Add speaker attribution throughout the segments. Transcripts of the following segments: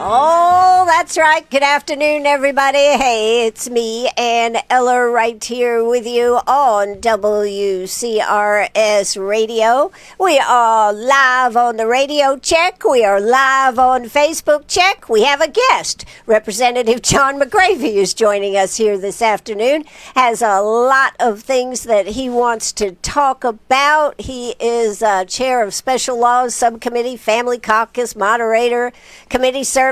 Speaker 1: Oh, that's right. Good afternoon, everybody. Hey, it's me, Ann Eller, right here with you on WCRS Radio. We are live on the radio check. We are live on Facebook check. We have a guest. Representative John McCravy is joining us here this afternoon. Has a lot of things that he wants to talk about. He is chair of Special Laws Subcommittee, Family Caucus, moderator, Committee Services,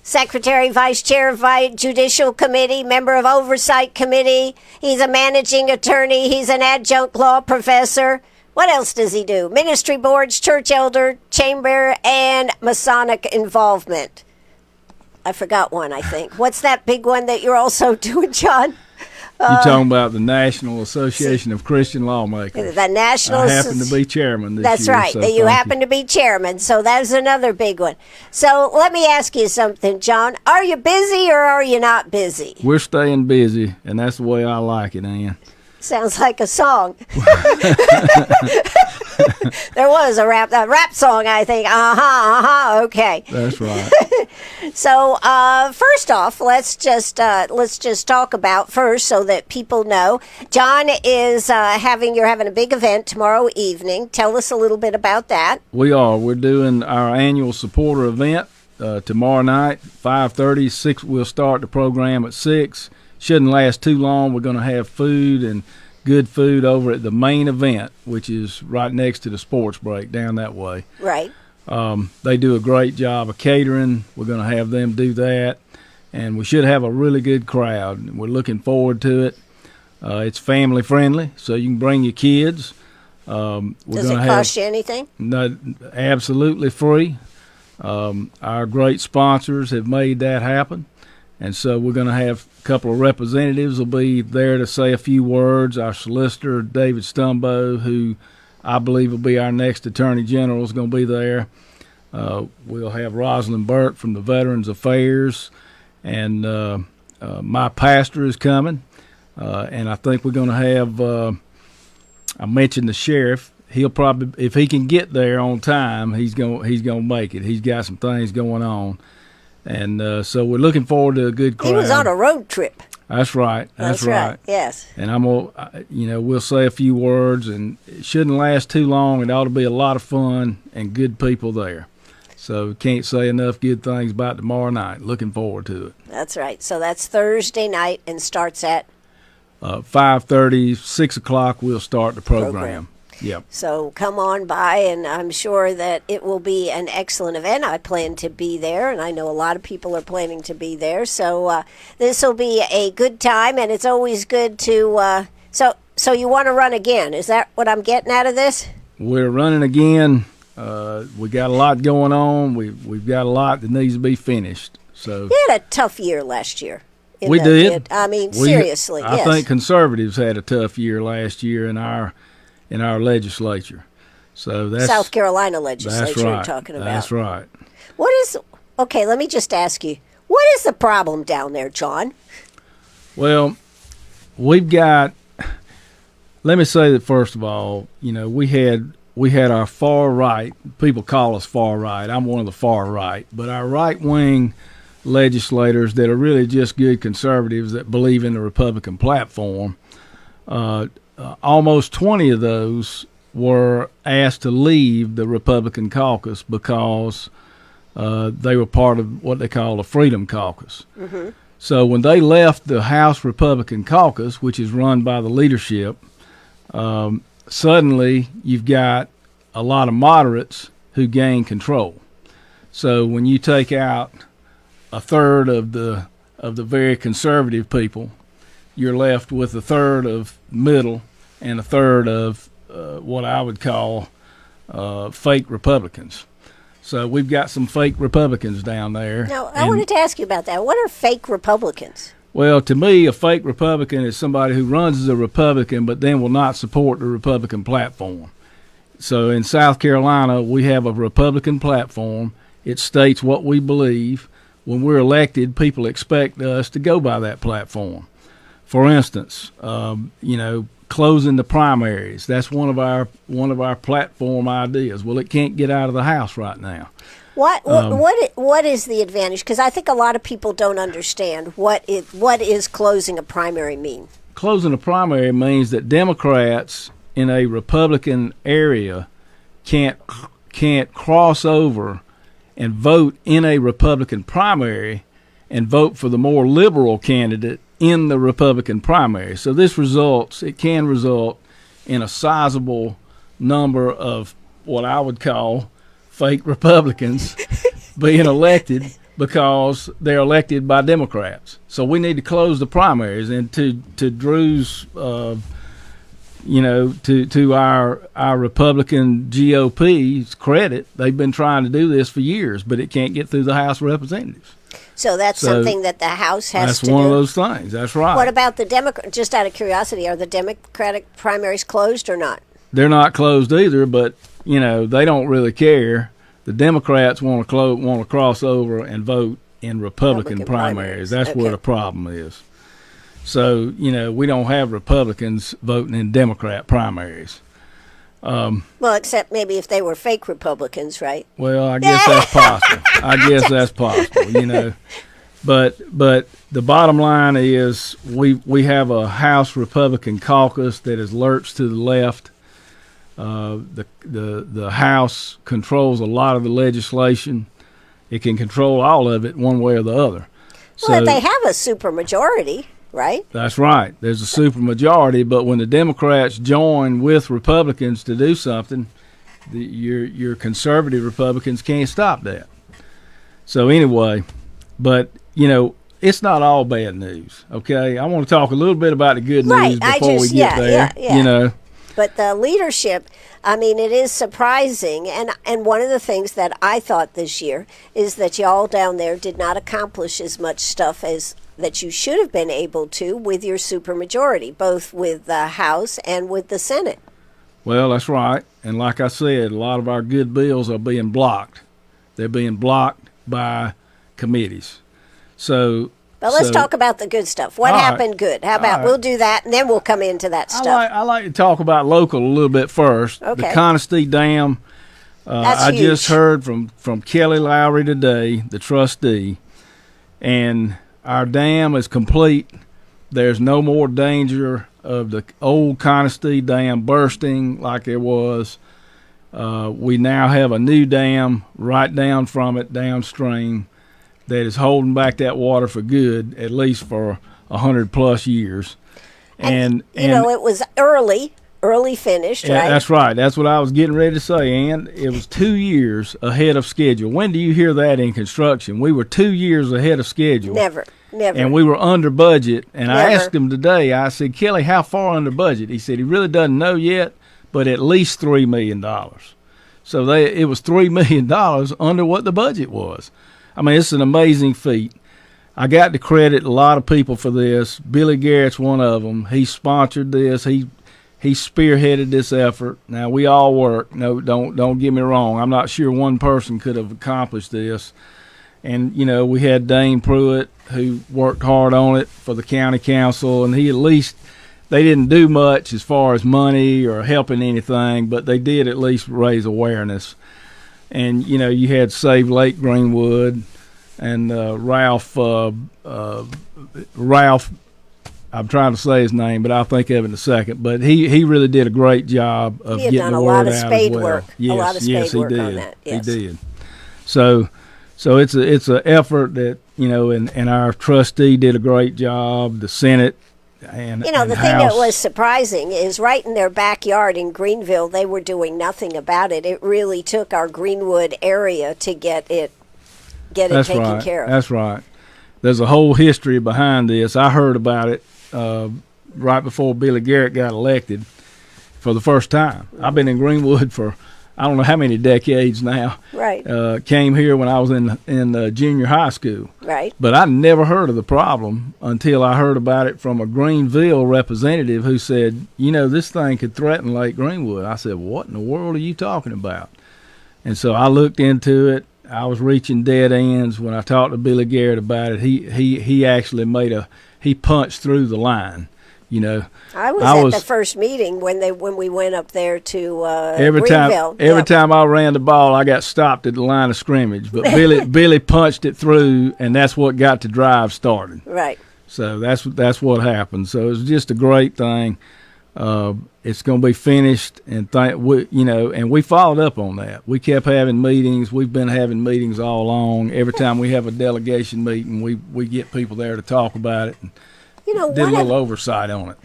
Speaker 1: Secretary, Vice Chair of Judicial Committee, member of Oversight Committee. He's a managing attorney. He's an adjunct law professor. What else does he do? Ministry boards, church elder, chamber, and Masonic involvement. I forgot one, I think. What's that big one that you're also doing, John?
Speaker 2: You're talking about the National Association of Christian Lawmakers.
Speaker 1: The National.
Speaker 2: I happen to be chairman this
Speaker 1: That's
Speaker 2: year.
Speaker 1: right.
Speaker 2: So
Speaker 1: you happen to be chairman, so that's another big one. So let me ask you something, John. Are you busy or are you not busy?
Speaker 2: We're staying busy, and that's the way I like it, Ann.
Speaker 1: Sounds like a song. There was a rap song, I think. Okay.
Speaker 2: That's right.
Speaker 1: So first off, let's just talk about first so that people know. John is you're having a big event tomorrow evening. Tell us a little bit about that.
Speaker 2: We are. We're doing our annual supporter event tomorrow night, 5:30. 6. We'll start the program at 6. Shouldn't last too long. We're going to have food and good food over at the main event, which is right next to the sports break down that way.
Speaker 1: Right.
Speaker 2: They do a great job of catering. We're going to have them do that, and we should have a really good crowd. We're looking forward to it. It's family friendly, so you can bring your kids.
Speaker 1: Does it cost you anything?
Speaker 2: No, absolutely free. Our great sponsors have made that happen. And so we're going to have a couple of representatives will be there to say a few words. Our solicitor, David Stumbo, who I believe will be our next attorney general, is going to be there. We'll have Rosalind Burt from the Veterans Affairs, and my pastor is coming. And I think we're going to have, I mentioned the sheriff. He'll probably, if he can get there on time, he's going to make it. He's got some things going on. And so we're looking forward to a good crowd.
Speaker 1: He was on a road trip.
Speaker 2: That's right. That's right.
Speaker 1: Yes.
Speaker 2: And I'm gonna, we'll say a few words, and it shouldn't last too long. It ought to be a lot of fun and good people there. So can't say enough good things about tomorrow night. Looking forward to it.
Speaker 1: That's right. So that's Thursday night and starts at
Speaker 2: 5:30, 6 o'clock. We'll start the program. Yep.
Speaker 1: So come on by, and I'm sure that it will be an excellent event. I plan to be there, and I know a lot of people are planning to be there. So this will be a good time, and it's always good to. So you want to run again? Is that what I'm getting out of this? We're
Speaker 2: running again. We got a lot going on. We've got a lot that needs to be finished. So
Speaker 1: you had a tough year last year.
Speaker 2: We did.
Speaker 1: Seriously.
Speaker 2: I think conservatives had a tough year last year in our legislature. So that's
Speaker 1: South Carolina legislature
Speaker 2: that's right.
Speaker 1: You're talking about.
Speaker 2: That's right.
Speaker 1: Okay, let me just ask you, what is the problem down there, John?
Speaker 2: Well, we've got, let me say that first of all, we had our far right, people call us far right, I'm one of the far right, but our right wing legislators that are really just good conservatives that believe in the Republican platform, almost 20 of those were asked to leave the Republican caucus because they were part of what they call the Freedom Caucus. Mm-hmm. So when they left the House Republican caucus, which is run by the leadership, suddenly you've got a lot of moderates who gain control. So when you take out a third of the very conservative people, you're left with a third of middle and a third of what I would call fake Republicans. So we've got some fake Republicans down there.
Speaker 1: Now, I wanted to ask you about that. What are fake Republicans?
Speaker 2: Well, to me, a fake Republican is somebody who runs as a Republican but then will not support the Republican platform. So in South Carolina, we have a Republican platform. It states what we believe. When we're elected, people expect us to go by that platform. For instance, closing the primaries. That's one of our platform ideas. Well, it can't get out of the House right now.
Speaker 1: What is the advantage? Because I think a lot of people don't understand what is closing a primary mean.
Speaker 2: Closing a primary means that Democrats in a Republican area can't cross over and vote in a Republican primary and vote for the more liberal candidate in the Republican primary. So it can result in a sizable number of what I would call fake Republicans being elected because they're elected by Democrats. So we need to close the primaries. And to Drew's, to our Republican GOP's credit, they've been trying to do this for years, but it can't get through the House of Representatives.
Speaker 1: So that's something that the House has to do.
Speaker 2: That's one of those things. That's right.
Speaker 1: What about the Democrat? Just out of curiosity, are the Democratic primaries closed or not?
Speaker 2: They're not closed either, but they don't really care. The Democrats want to cross over and vote in Republican primaries. That's where the problem is. So we don't have Republicans voting in Democrat primaries.
Speaker 1: Well, except maybe if they were fake Republicans, right?
Speaker 2: Well, I guess that's possible. But the bottom line is we have a House Republican caucus that is lurched to the left. The House controls a lot of the legislation. It can control all of it one way or the other.
Speaker 1: Well, they have a supermajority, right?
Speaker 2: That's right. There's a supermajority, but when the Democrats join with Republicans to do something, your conservative Republicans can't stop that. So anyway, but it's not all bad news. Okay, I want to talk a little bit about the good news before we get there.
Speaker 1: Yeah. But the leadership, it is surprising. And one of the things that I thought this year is that y'all down there did not accomplish as much stuff as that you should have been able to with your supermajority, both with the House and with the Senate.
Speaker 2: Well, that's right. And like I said, a lot of our good bills are being blocked. They're being blocked by committees. But
Speaker 1: let's talk about the good stuff. What happened good? How about we'll do that, and then we'll come into that stuff.
Speaker 2: I like to talk about local a little bit first.
Speaker 1: Okay.
Speaker 2: The Conestee Dam. I
Speaker 1: huge.
Speaker 2: Just heard from Kelly Lowry today, the trustee, and our dam is complete. There's no more danger of the old Conestee Dam bursting like there was. We now have a new dam right down from it, downstream, that is holding back that water for good, at least for 100+ years. And
Speaker 1: it was early finished, right?
Speaker 2: That's right. That's what I was getting ready to say, Ann. It was 2 years ahead of schedule. When do you hear that in construction? We were 2 years ahead of schedule.
Speaker 1: Never.
Speaker 2: And we were under budget. And
Speaker 1: Never.
Speaker 2: I asked him today, I said, Kelly, how far under budget? He said he really doesn't know yet, but at least $3 million. So it was $3 million under what the budget was. It's an amazing feat. I got to credit a lot of people for this. Billy Garrett's one of them. He sponsored this. He spearheaded this effort. Now, we all work. No, don't get me wrong. I'm not sure one person could have accomplished this. And, we had Dane Pruitt, who worked hard on it for the county council, and they didn't do much as far as money or helping anything, but they did at least raise awareness. And, you had Save Lake Greenwood and Ralph, I'm trying to say his name, but I'll think of it in a second. But he really did a great job of getting the word out as well.
Speaker 1: He had done a lot of spade work on that. Yes.
Speaker 2: He did. So it's an effort that, and our trustee did a great job, the Senate. And
Speaker 1: the
Speaker 2: thing
Speaker 1: that was surprising is right in their backyard in Greenville, they were doing nothing about it. It really took our Greenwood area to get it taken care of.
Speaker 2: That's right. There's a whole history behind this. I heard about it right before Billy Garrett got elected for the first time. I've been in Greenwood for I don't know how many decades now.
Speaker 1: Right.
Speaker 2: Came here when I was in junior high school.
Speaker 1: Right.
Speaker 2: But I never heard of the problem until I heard about it from a Greenville representative who said, this thing could threaten Lake Greenwood. I said, what in the world are you talking about? And so I looked into it. I was reaching dead ends when I talked to Billy Garrett about it. He actually he punched through the line.
Speaker 1: I was at the first meeting when we went up there to Greenville.
Speaker 2: Every time I ran the ball, I got stopped at the line of scrimmage. But Billy punched it through, and that's what got the drive started.
Speaker 1: Right.
Speaker 2: So that's what happened. So it's just a great thing. It's going to be finished, and we followed up on that. We kept having meetings. We've been having meetings all along. Every time we have a delegation meeting, we get people there to talk about it. And did a little oversight on it.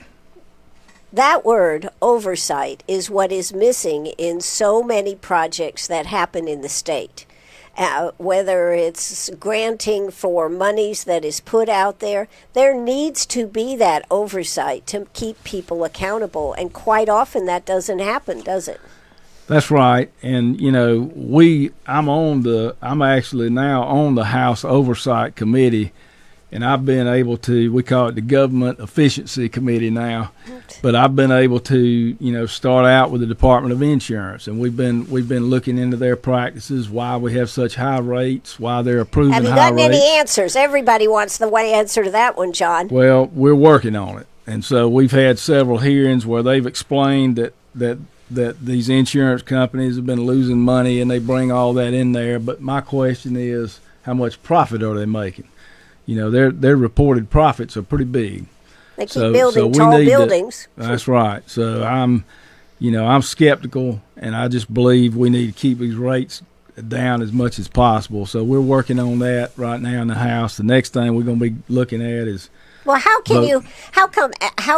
Speaker 1: That word, oversight, is what is missing in so many projects that happen in the state. Whether it's granting for monies that is put out there needs to be that oversight to keep people accountable. And quite often that doesn't happen, does it?
Speaker 2: That's right. And, I'm actually now on the House Oversight Committee. And I've been able to, we call it the Government Efficiency Committee now, but I've been able to, start out with the Department of Insurance, and we've been looking into their practices, why we have such high rates, why they're approving high rates.
Speaker 1: Have you gotten any answers? Everybody wants the answer to that one, John.
Speaker 2: Well, we're working on it, and so we've had several hearings where they've explained that these insurance companies have been losing money, and they bring all that in there. But my question is, how much profit are they making? Their reported profits are pretty big.
Speaker 1: They keep building tall buildings.
Speaker 2: That's right. So I'm skeptical, and I just believe we need to keep these rates down as much as possible. So we're working on that right now in the House. The next thing we're going to be looking at is.
Speaker 1: Well, how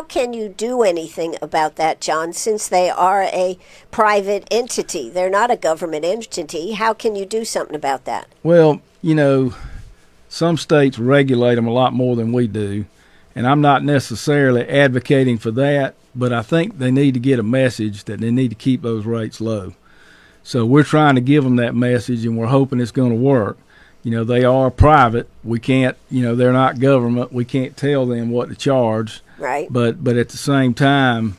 Speaker 1: can you do anything about that, John, since they are a private entity? They're not a government entity. How can you do something about that?
Speaker 2: Well, some states regulate them a lot more than we do, and I'm not necessarily advocating for that, but I think they need to get a message that they need to keep those rates low. So we're trying to give them that message, and we're hoping it's going to work. They are private. We can't, they're not government. We can't tell them what to charge.
Speaker 1: Right.
Speaker 2: But at the same time,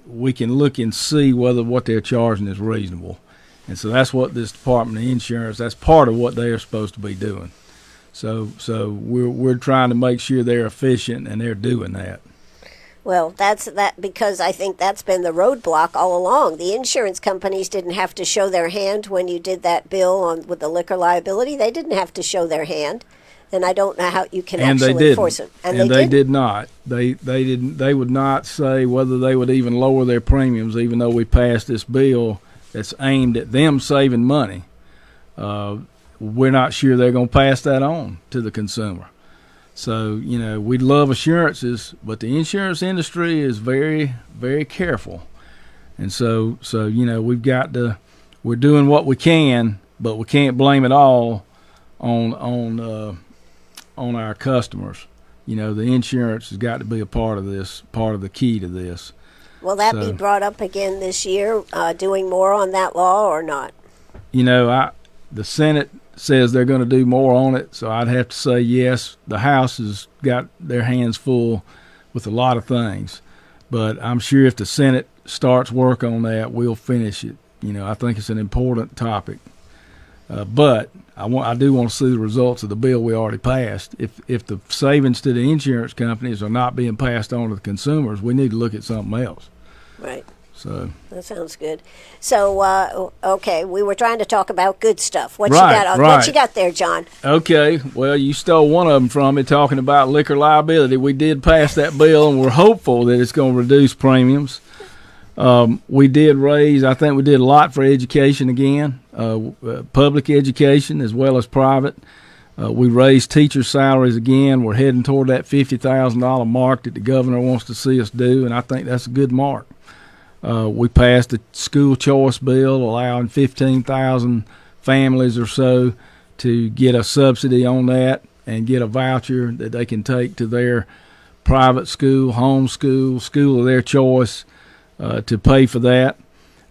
Speaker 2: we can look and see whether what they're charging is reasonable. And so that's what this Department of Insurance, that's part of what they are supposed to be doing. So we're trying to make sure they're efficient, and they're doing that.
Speaker 1: Well, that's because I think that's been the roadblock all along. The insurance companies didn't have to show their hand when you did that bill with the liquor liability. They didn't have to show their hand, and I don't know how you can actually enforce it.
Speaker 2: And they did not. They didn't. They would not say whether they would even lower their premiums, even though we passed this bill that's aimed at them saving money. We're not sure they're going to pass that on to the consumer. So, we love assurances, but the insurance industry is very, very careful. And so we're doing what we can, but we can't blame it all on our customers. The insurance has got to be a part of this, part of the key to this.
Speaker 1: Will that be brought up again this year, doing more on that law or not?
Speaker 2: The Senate says they're going to do more on it, so I'd have to say yes. The House has got their hands full with a lot of things, but I'm sure if the Senate starts work on that, we'll finish it. I think it's an important topic, but I do want to see the results of the bill we already passed. If the savings to the insurance companies are not being passed on to the consumers, we need to look at something else.
Speaker 1: Right.
Speaker 2: So
Speaker 1: that sounds good. So okay, we were trying to talk about good stuff. What you got there, John?
Speaker 2: Okay, well, you stole one of them from me, talking about liquor liability. We did pass that bill, and we're hopeful that it's going to reduce premiums. We did raise. I think we did a lot for education again, public education as well as private. We raised teacher salaries again. We're heading toward that $50,000 mark that the governor wants to see us do, and I think that's a good mark. We passed a school choice bill allowing 15,000 families or so to get a subsidy on that and get a voucher that they can take to their private school, home school, school of their choice to pay for that.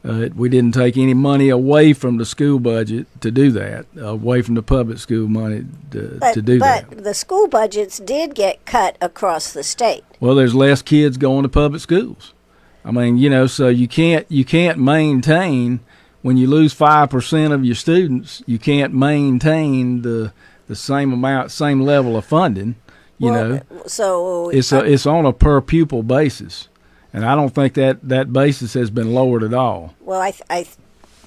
Speaker 2: We didn't take any money away from the school budget to do that, away from the public school money to do that.
Speaker 1: But the school budgets did get cut across the state.
Speaker 2: Well, there's less kids going to public schools. I mean, so you can't maintain when you lose 5% of your students. You can't maintain the same level of funding. You know,
Speaker 1: so
Speaker 2: it's on a per pupil basis, and I don't think that basis has been lowered at all.
Speaker 1: Well, I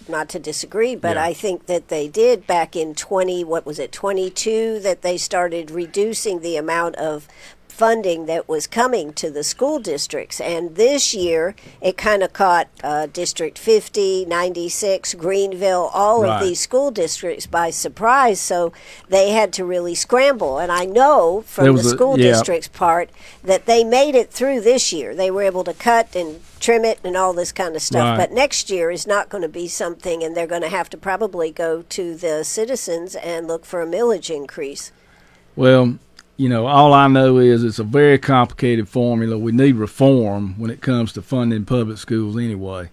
Speaker 1: not to disagree, but
Speaker 2: Yeah.
Speaker 1: I think that they did back in 22, that they started reducing the amount of funding that was coming to the school districts. And this year, it kind of caught District 50, 96, Greenville, all
Speaker 2: Right.
Speaker 1: of these school districts by surprise. So they had to really scramble. And I know
Speaker 2: There
Speaker 1: from
Speaker 2: was
Speaker 1: the
Speaker 2: a-
Speaker 1: school
Speaker 2: yeah.
Speaker 1: district's part that they made it through this year. They were able to cut and trim it and all this kind of stuff.
Speaker 2: Right.
Speaker 1: But next year is not going to be something, and they're going to have to probably go to the citizens and look for a millage increase.
Speaker 2: Well, you know, all I know is it's a very complicated formula. We need reform when it comes to funding public schools anyway.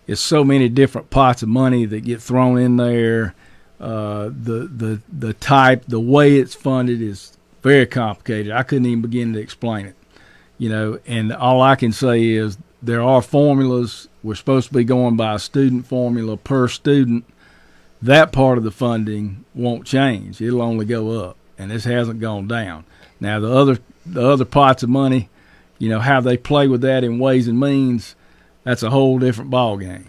Speaker 2: It's so many different pots of money that get thrown in there. The way it's funded is very complicated. I couldn't even begin to explain it. You know, and all I can say is there are formulas. We're supposed to be going by a student formula per student. That part of the funding won't change. It'll only go up, and this hasn't gone down. Now the other pots of money, you know, how they play with that in Ways and Means, that's a whole different ball game.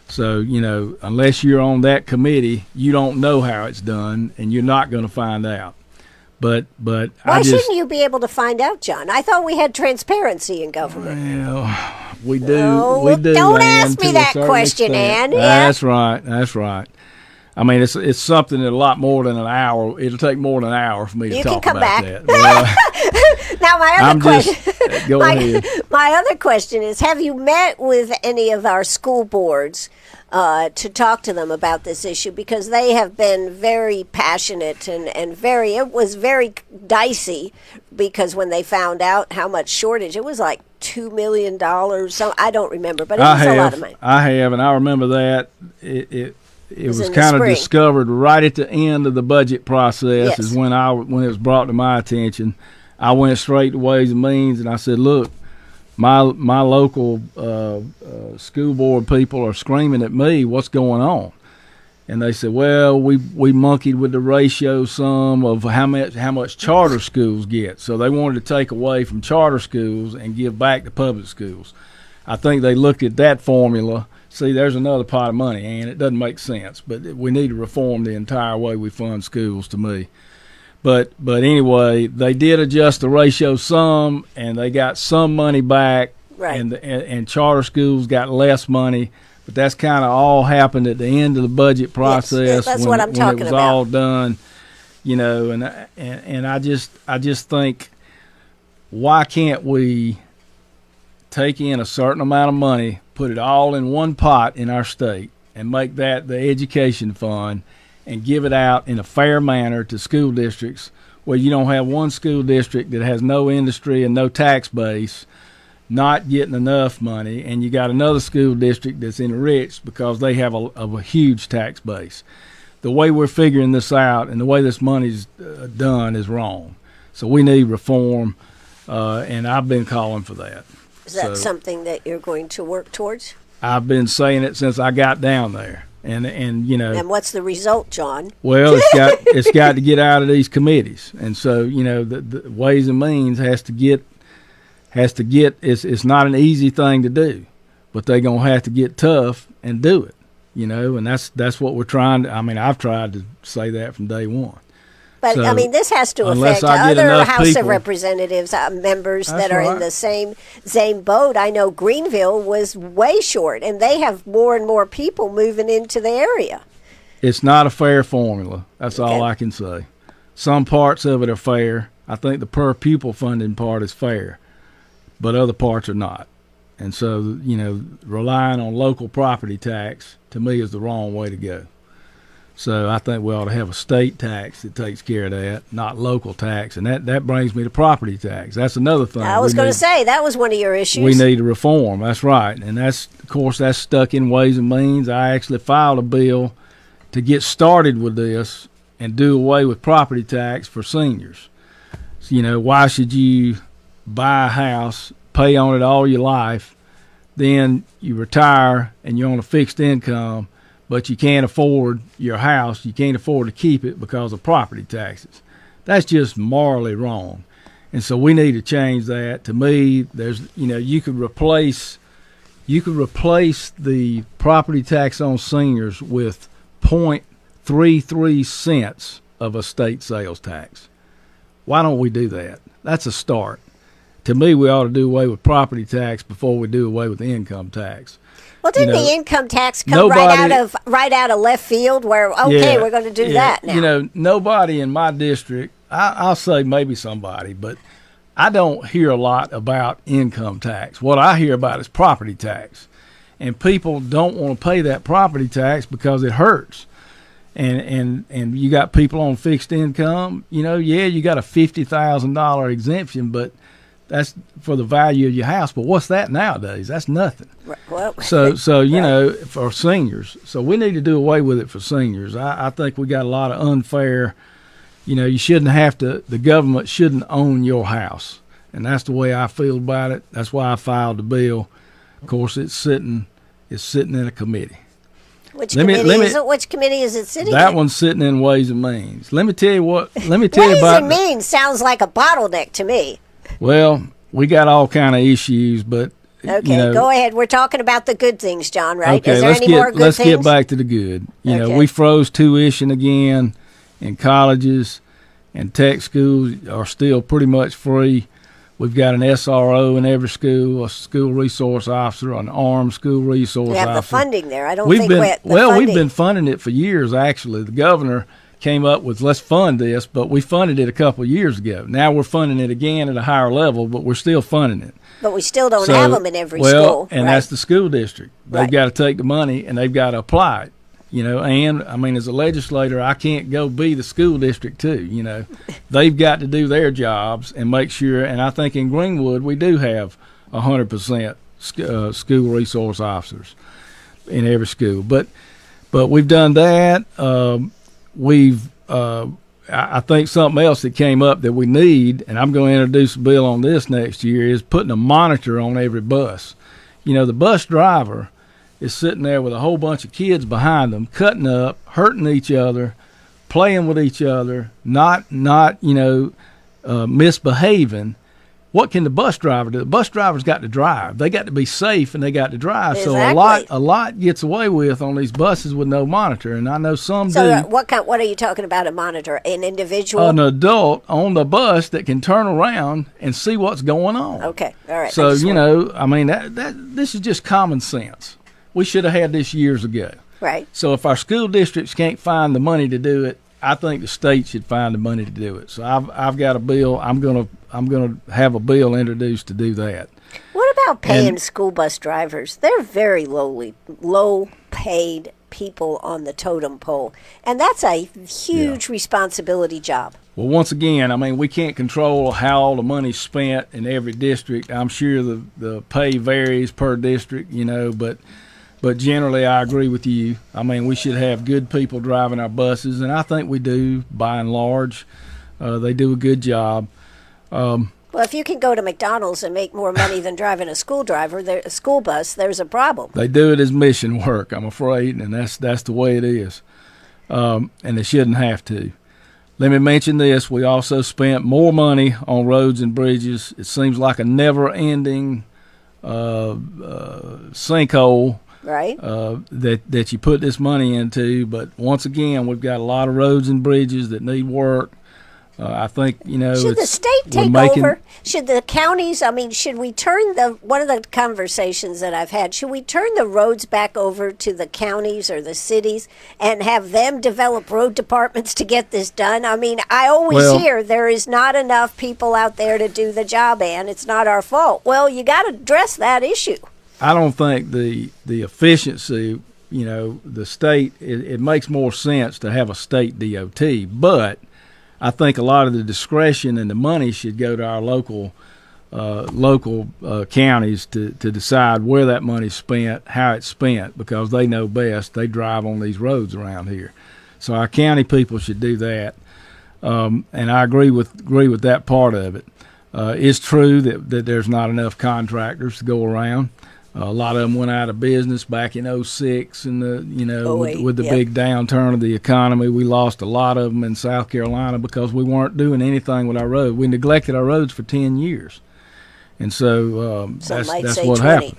Speaker 2: So, you know, unless you're on that committee, you don't know how it's done, and you're not going to find out. But
Speaker 1: Why shouldn't you be able to find out, John? I thought we had transparency in government.
Speaker 2: Well, we do.
Speaker 1: No,
Speaker 2: we do.
Speaker 1: don't
Speaker 2: Ann,
Speaker 1: ask me
Speaker 2: to a
Speaker 1: that
Speaker 2: certain
Speaker 1: question,
Speaker 2: extent.
Speaker 1: Ann. Yeah.
Speaker 2: That's right. That's right. I mean, it's something that a lot more than an hour. It'll take more than an hour for me to
Speaker 1: You can
Speaker 2: talk
Speaker 1: come
Speaker 2: about
Speaker 1: back.
Speaker 2: that. Well,
Speaker 1: Now, my other
Speaker 2: I'm
Speaker 1: question.
Speaker 2: just go ahead.
Speaker 1: My other question is: have you met with any of our school boards to talk to them about this issue? Because they have been very passionate and it was very dicey, because when they found out how much shortage, it was like $2 million. So I don't remember, but it was a lot of money.
Speaker 2: I have, and I remember that it was
Speaker 1: in the
Speaker 2: kind of
Speaker 1: spring.
Speaker 2: discovered right at the end of the budget process.
Speaker 1: Yes.
Speaker 2: Is when it was brought to my attention. I went straight to Ways and Means, and I said, "Look, my local school board people are screaming at me. What's going on?" And they said, "Well, we monkeyed with the ratio sum of how much charter schools get. So they wanted to take away from charter schools and give back to public schools. I think they looked at that formula. See, there's another pot of money, and it doesn't make sense. But we need to reform the entire way we fund schools, to me. But anyway, they did adjust the ratio sum, and they got some money back,
Speaker 1: Right.
Speaker 2: and charter schools got less money. But that's kind of all happened at the end of the budget process.
Speaker 1: that's
Speaker 2: when,
Speaker 1: what I'm
Speaker 2: when
Speaker 1: talking
Speaker 2: it was
Speaker 1: about.
Speaker 2: all done, you know. And I just think, why can't we take in a certain amount of money, put it all in one pot in our state, and make that the education fund, and give it out in a fair manner to school districts, where you don't have one school district that has no industry and no tax base not getting enough money, and you got another school district that's enriched because they have a huge tax base. The way we're figuring this out and the way this money's done is wrong. So we need reform, and I've been calling for that.
Speaker 1: Is that something that you're going to work towards?
Speaker 2: I've been saying it since I got down there, and you know.
Speaker 1: And what's the result, John?
Speaker 2: Well, it's got to get out of these committees, and so, you know, the Ways and Means has to get. It's not an easy thing to do, but they're gonna have to get tough and do it, you know. And that's what we're trying to. I mean, I've tried to say that from day one.
Speaker 1: But
Speaker 2: So,
Speaker 1: I mean, this has to
Speaker 2: unless
Speaker 1: affect
Speaker 2: I get
Speaker 1: other
Speaker 2: enough
Speaker 1: House of
Speaker 2: people-
Speaker 1: Representatives members
Speaker 2: That's
Speaker 1: that are in
Speaker 2: right.
Speaker 1: the same boat. I know Greenville was way short, and they have more and more people moving into the area.
Speaker 2: It's not a fair formula. That's all
Speaker 1: Okay.
Speaker 2: I can say. Some parts of it are fair. I think the per pupil funding part is fair, but other parts are not. And so, you know, relying on local property tax, to me, is the wrong way to go. So I think we ought to have a state tax that takes care of that, not local tax. And that brings me to property tax. That's another thing.
Speaker 1: I was going to say, that was one of your issues.
Speaker 2: We need to reform. That's right. And that's, of course, that's stuck in Ways and Means. I actually filed a bill to get started with this and do away with property tax for seniors. So, you know, why should you buy a house, pay on it all your life, then you retire and you're on a fixed income, but you can't afford your house, you can't afford to keep it because of property taxes? That's just morally wrong. And so we need to change that. To me, there's, you could replace the property tax on seniors with 0.33 cents of a state sales tax. Why don't we do that? That's a start. To me, we ought to do away with property tax before we do away with the income tax.
Speaker 1: Well, didn't the income tax come right out of left field where, we're going to do that now?
Speaker 2: Nobody in my district, I'll say maybe somebody, but I don't hear a lot about income tax. What I hear about is property tax. And people don't want to pay that property tax because it hurts. And you got people on fixed income, you got a $50,000 exemption, but that's for the value of your house. But what's that nowadays? That's nothing.
Speaker 1: Well,
Speaker 2: so for seniors. So we need to do away with it for seniors. I think we got a lot of unfair, you shouldn't have to, the government shouldn't own your house. And that's the way I feel about it. That's why I filed the bill. Of course, it's sitting in a committee.
Speaker 1: Which committee is it sitting in?
Speaker 2: That one's sitting in Ways and Means. Let me tell you about
Speaker 1: Ways and Means sounds like a bottleneck to me.
Speaker 2: Well, we got all kind of issues, but
Speaker 1: okay, go ahead. We're talking about the good things, John, right?
Speaker 2: Okay,
Speaker 1: is there any more good
Speaker 2: let's
Speaker 1: things?
Speaker 2: get back to the good. We froze tuition again in colleges, and tech schools are still pretty much free. We've got an SRO in every school, a school resource officer, an armed school resource officer.
Speaker 1: We have the funding there.
Speaker 2: We've been funding it for years, actually. The governor came up with, let's fund this, but we funded it a couple of years ago. Now we're funding it again at a higher level, but we're still funding it.
Speaker 1: But we still don't have them in every school.
Speaker 2: And that's the school district. They've got to take the money, and they've got to apply it. And I mean, as a legislator, I can't go be the school district too. They've got to do their jobs and make sure. And I think in Greenwood we do have 100% school resource officers in every school. But we've done that. I think something else that came up that we need, and I'm going to introduce a bill on this next year, is putting a monitor on every bus. The bus driver is sitting there with a whole bunch of kids behind them, cutting up, hurting each other, playing with each other, not misbehaving. What can the bus driver do? The bus driver's got to drive. They got to be safe, and they got to drive.
Speaker 1: Exactly.
Speaker 2: So a lot gets away with on these buses with no monitor, and I know some do.
Speaker 1: So what are you talking about, a monitor? An individual?
Speaker 2: An adult on the bus that can turn around and see what's going on.
Speaker 1: Okay, all right.
Speaker 2: So, this is just common sense. We should have had this years ago.
Speaker 1: Right.
Speaker 2: So if our school districts can't find the money to do it, I think the state should find the money to do it. So I've got a bill. I'm gonna have a bill introduced to do that.
Speaker 1: What about paying school bus drivers? They're very low paid people on the totem pole, and that's a huge responsibility job.
Speaker 2: Well, once again, we can't control how all the money's spent in every district. I'm sure the pay varies per district, but generally I agree with you. We should have good people driving our buses, and I think we do by and large. They do a good job.
Speaker 1: Well, if you can go to McDonald's and make more money than driving a school bus, there's a problem.
Speaker 2: They do it as mission work, I'm afraid, and that's the way it is. And they shouldn't have to. Let me mention this. We also spent more money on roads and bridges. It seems like a never-ending sinkhole.
Speaker 1: Right.
Speaker 2: That you put this money into. But once again, we've got a lot of roads and bridges that need work. I think,
Speaker 1: should the state take over? Should the counties, should we turn one of the conversations that I've had, should we turn the roads back over to the counties or the cities and have them develop road departments to get this done? I always hear there is not enough people out there to do the job, and it's not our fault. Well, you got to address that issue.
Speaker 2: I don't think the efficiency, the state, it makes more sense to have a state DOT, but I think a lot of the discretion and the money should go to our local counties to decide where that money's spent, how it's spent, because they know best. They drive on these roads around here. So our county people should do that. And I agree with that part of it. It's true that there's not enough contractors to go around. A lot of them went out of business back in '06, and with the
Speaker 1: yep.
Speaker 2: big downturn of the economy, we lost a lot of them in South Carolina because we weren't doing anything with our roads. We neglected our roads for 10 years, and so that's what
Speaker 1: 20.
Speaker 2: happened.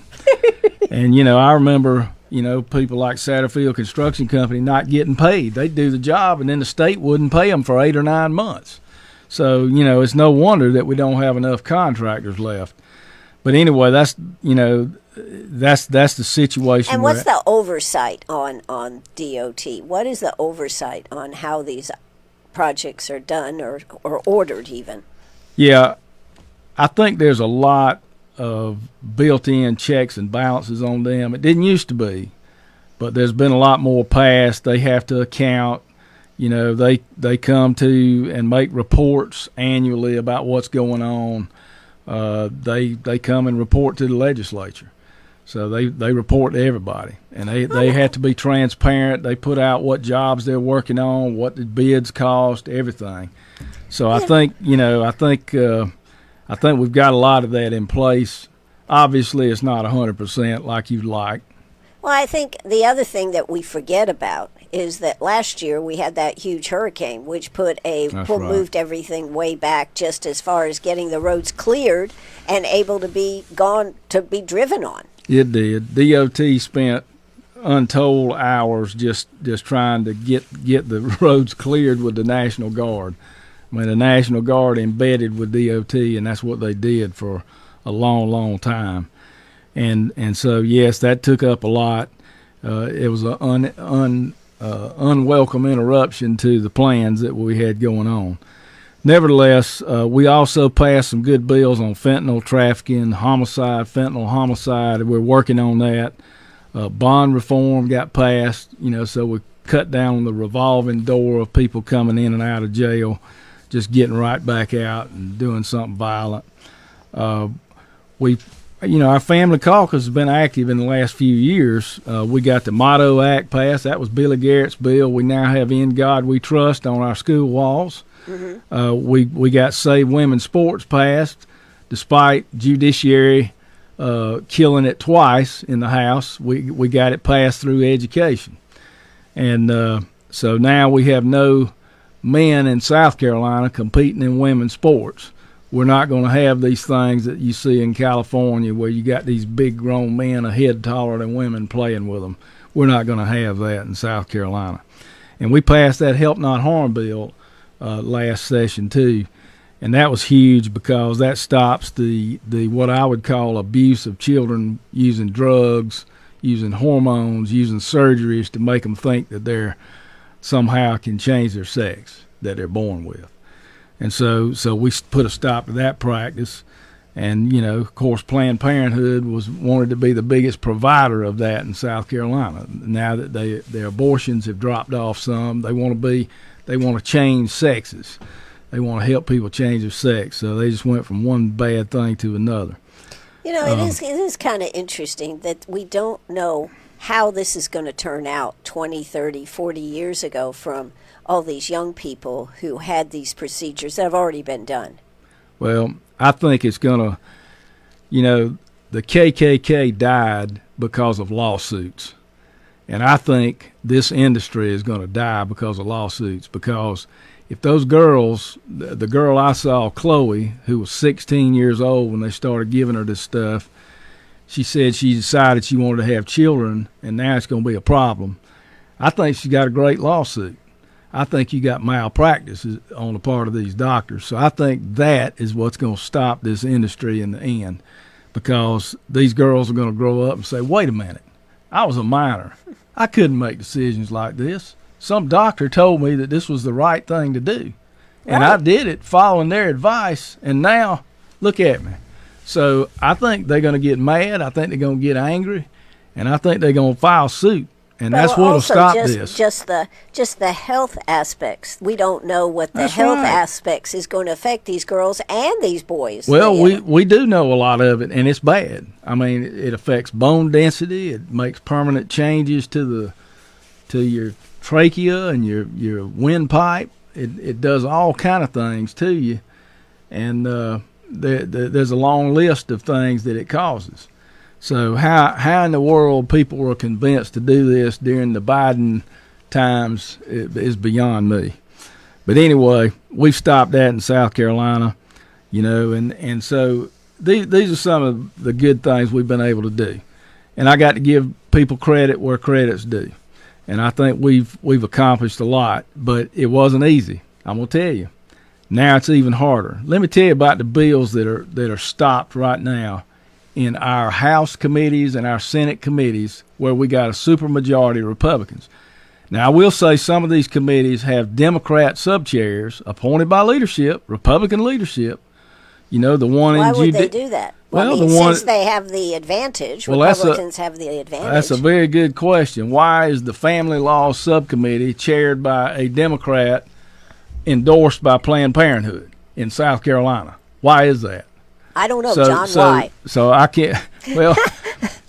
Speaker 2: And I remember people like Satterfield Construction Company not getting paid. They'd do the job, and then the state wouldn't pay them for 8 or 9 months. So it's no wonder that we don't have enough contractors left. But anyway, that's the situation.
Speaker 1: And what's the oversight on DOT? What is the oversight on how these projects are done or ordered even?
Speaker 2: Yeah, I think there's a lot of built-in checks and balances on them. It didn't used to be, but there's been a lot more passed. They have to account. They come to and make reports annually about what's going on. They come and report to the legislature. So they report to everybody, and they have to be transparent. They put out what jobs they're working on, what the bids cost, everything. So I think we've got a lot of that in place. Obviously, it's not 100% like you'd like.
Speaker 1: Well, I think the other thing that we forget about is that last year we had that huge hurricane, which moved everything way back, just as far as getting the roads cleared and able to be driven on.
Speaker 2: It did. DOT spent untold hours just trying to get the roads cleared with the National Guard. I mean, the National Guard embedded with DOT, and that's what they did for a long, long time. And so, yes, that took up a lot. It was an unwelcome interruption to the plans that we had going on. Nevertheless, we also passed some good bills on fentanyl trafficking, fentanyl homicide. We're working on that. Bond reform got passed, so we cut down on the revolving door of people coming in and out of jail, just getting right back out and doing something violent. Our family caucus has been active in the last few years. We got the Motto Act passed. That was Billy Garrett's bill. We now have In God We Trust on our school walls. Mm-hmm. We got Save Women's Sports passed, despite judiciary killing it twice in the House. We got it passed through education. And so now we have no men in South Carolina competing in women's sports. We're not going to have these things that you see in California where you got these big grown men a head taller than women playing with them. We're not going to have that in South Carolina. And we passed that Help Not Harm bill last session too, and that was huge because that stops the what I would call abuse of children using drugs, using hormones, using surgeries to make them think that they're somehow can change their sex that they're born with. And so we put a stop to that practice. And, of course, Planned Parenthood wanted to be the biggest provider of that in South Carolina. Now that their abortions have dropped off some, they want to change sexes. They want to help people change their sex. So they just went from one bad thing to another.
Speaker 1: It is kind of interesting that we don't know how this is going to turn out 20, 30, 40 years ago from all these young people who had these procedures that have already been done.
Speaker 2: Well, I think it's going to, the KKK died because of lawsuits. And I think this industry is going to die because of lawsuits. Because if those girls, the girl I saw, Chloe, who was 16 years old when they started giving her this stuff, she said she decided she wanted to have children, and now it's going to be a problem. I think she's got a great lawsuit. I think you got malpractice on the part of these doctors. So I think that is what's going to stop this industry in the end, because these girls are going to grow up and say, wait a minute, I was a minor. I couldn't make decisions like this. Some doctor told me that this was the right thing to do. And I did it following their advice, and now look at me. So I think they're going to get mad. I think they're going to get angry, and I think they're going to file suit. And that's what'll stop this.
Speaker 1: Just the health aspects. We don't know what the health aspects is going to affect these girls and these boys.
Speaker 2: Well, we do know a lot of it, and it's bad. I mean, it affects bone density. It makes permanent changes to your trachea and your windpipe. It does all kind of things to you, and there's a long list of things that it causes. So how in the world people were convinced to do this during the Biden times is beyond me. But anyway, we've stopped that in South Carolina, and so these are some of the good things we've been able to do. And I got to give people credit where credit's due. And I think we've accomplished a lot, but it wasn't easy. I'm going to tell you. Now it's even harder. Let me tell you about the bills that are stopped right now in our House committees and our Senate committees where we got a supermajority of Republicans. Now, I will say some of these committees have Democrat sub-chairs appointed by leadership, Republican leadership. The one
Speaker 1: Why
Speaker 2: in
Speaker 1: would they do that?
Speaker 2: Well,
Speaker 1: since they have the advantage, Republicans have the advantage.
Speaker 2: That's a very good question. Why is the Family Law Subcommittee chaired by a Democrat endorsed by Planned Parenthood in South Carolina? Why is that?
Speaker 1: I don't know, John. Why?
Speaker 2: So I can't. Well,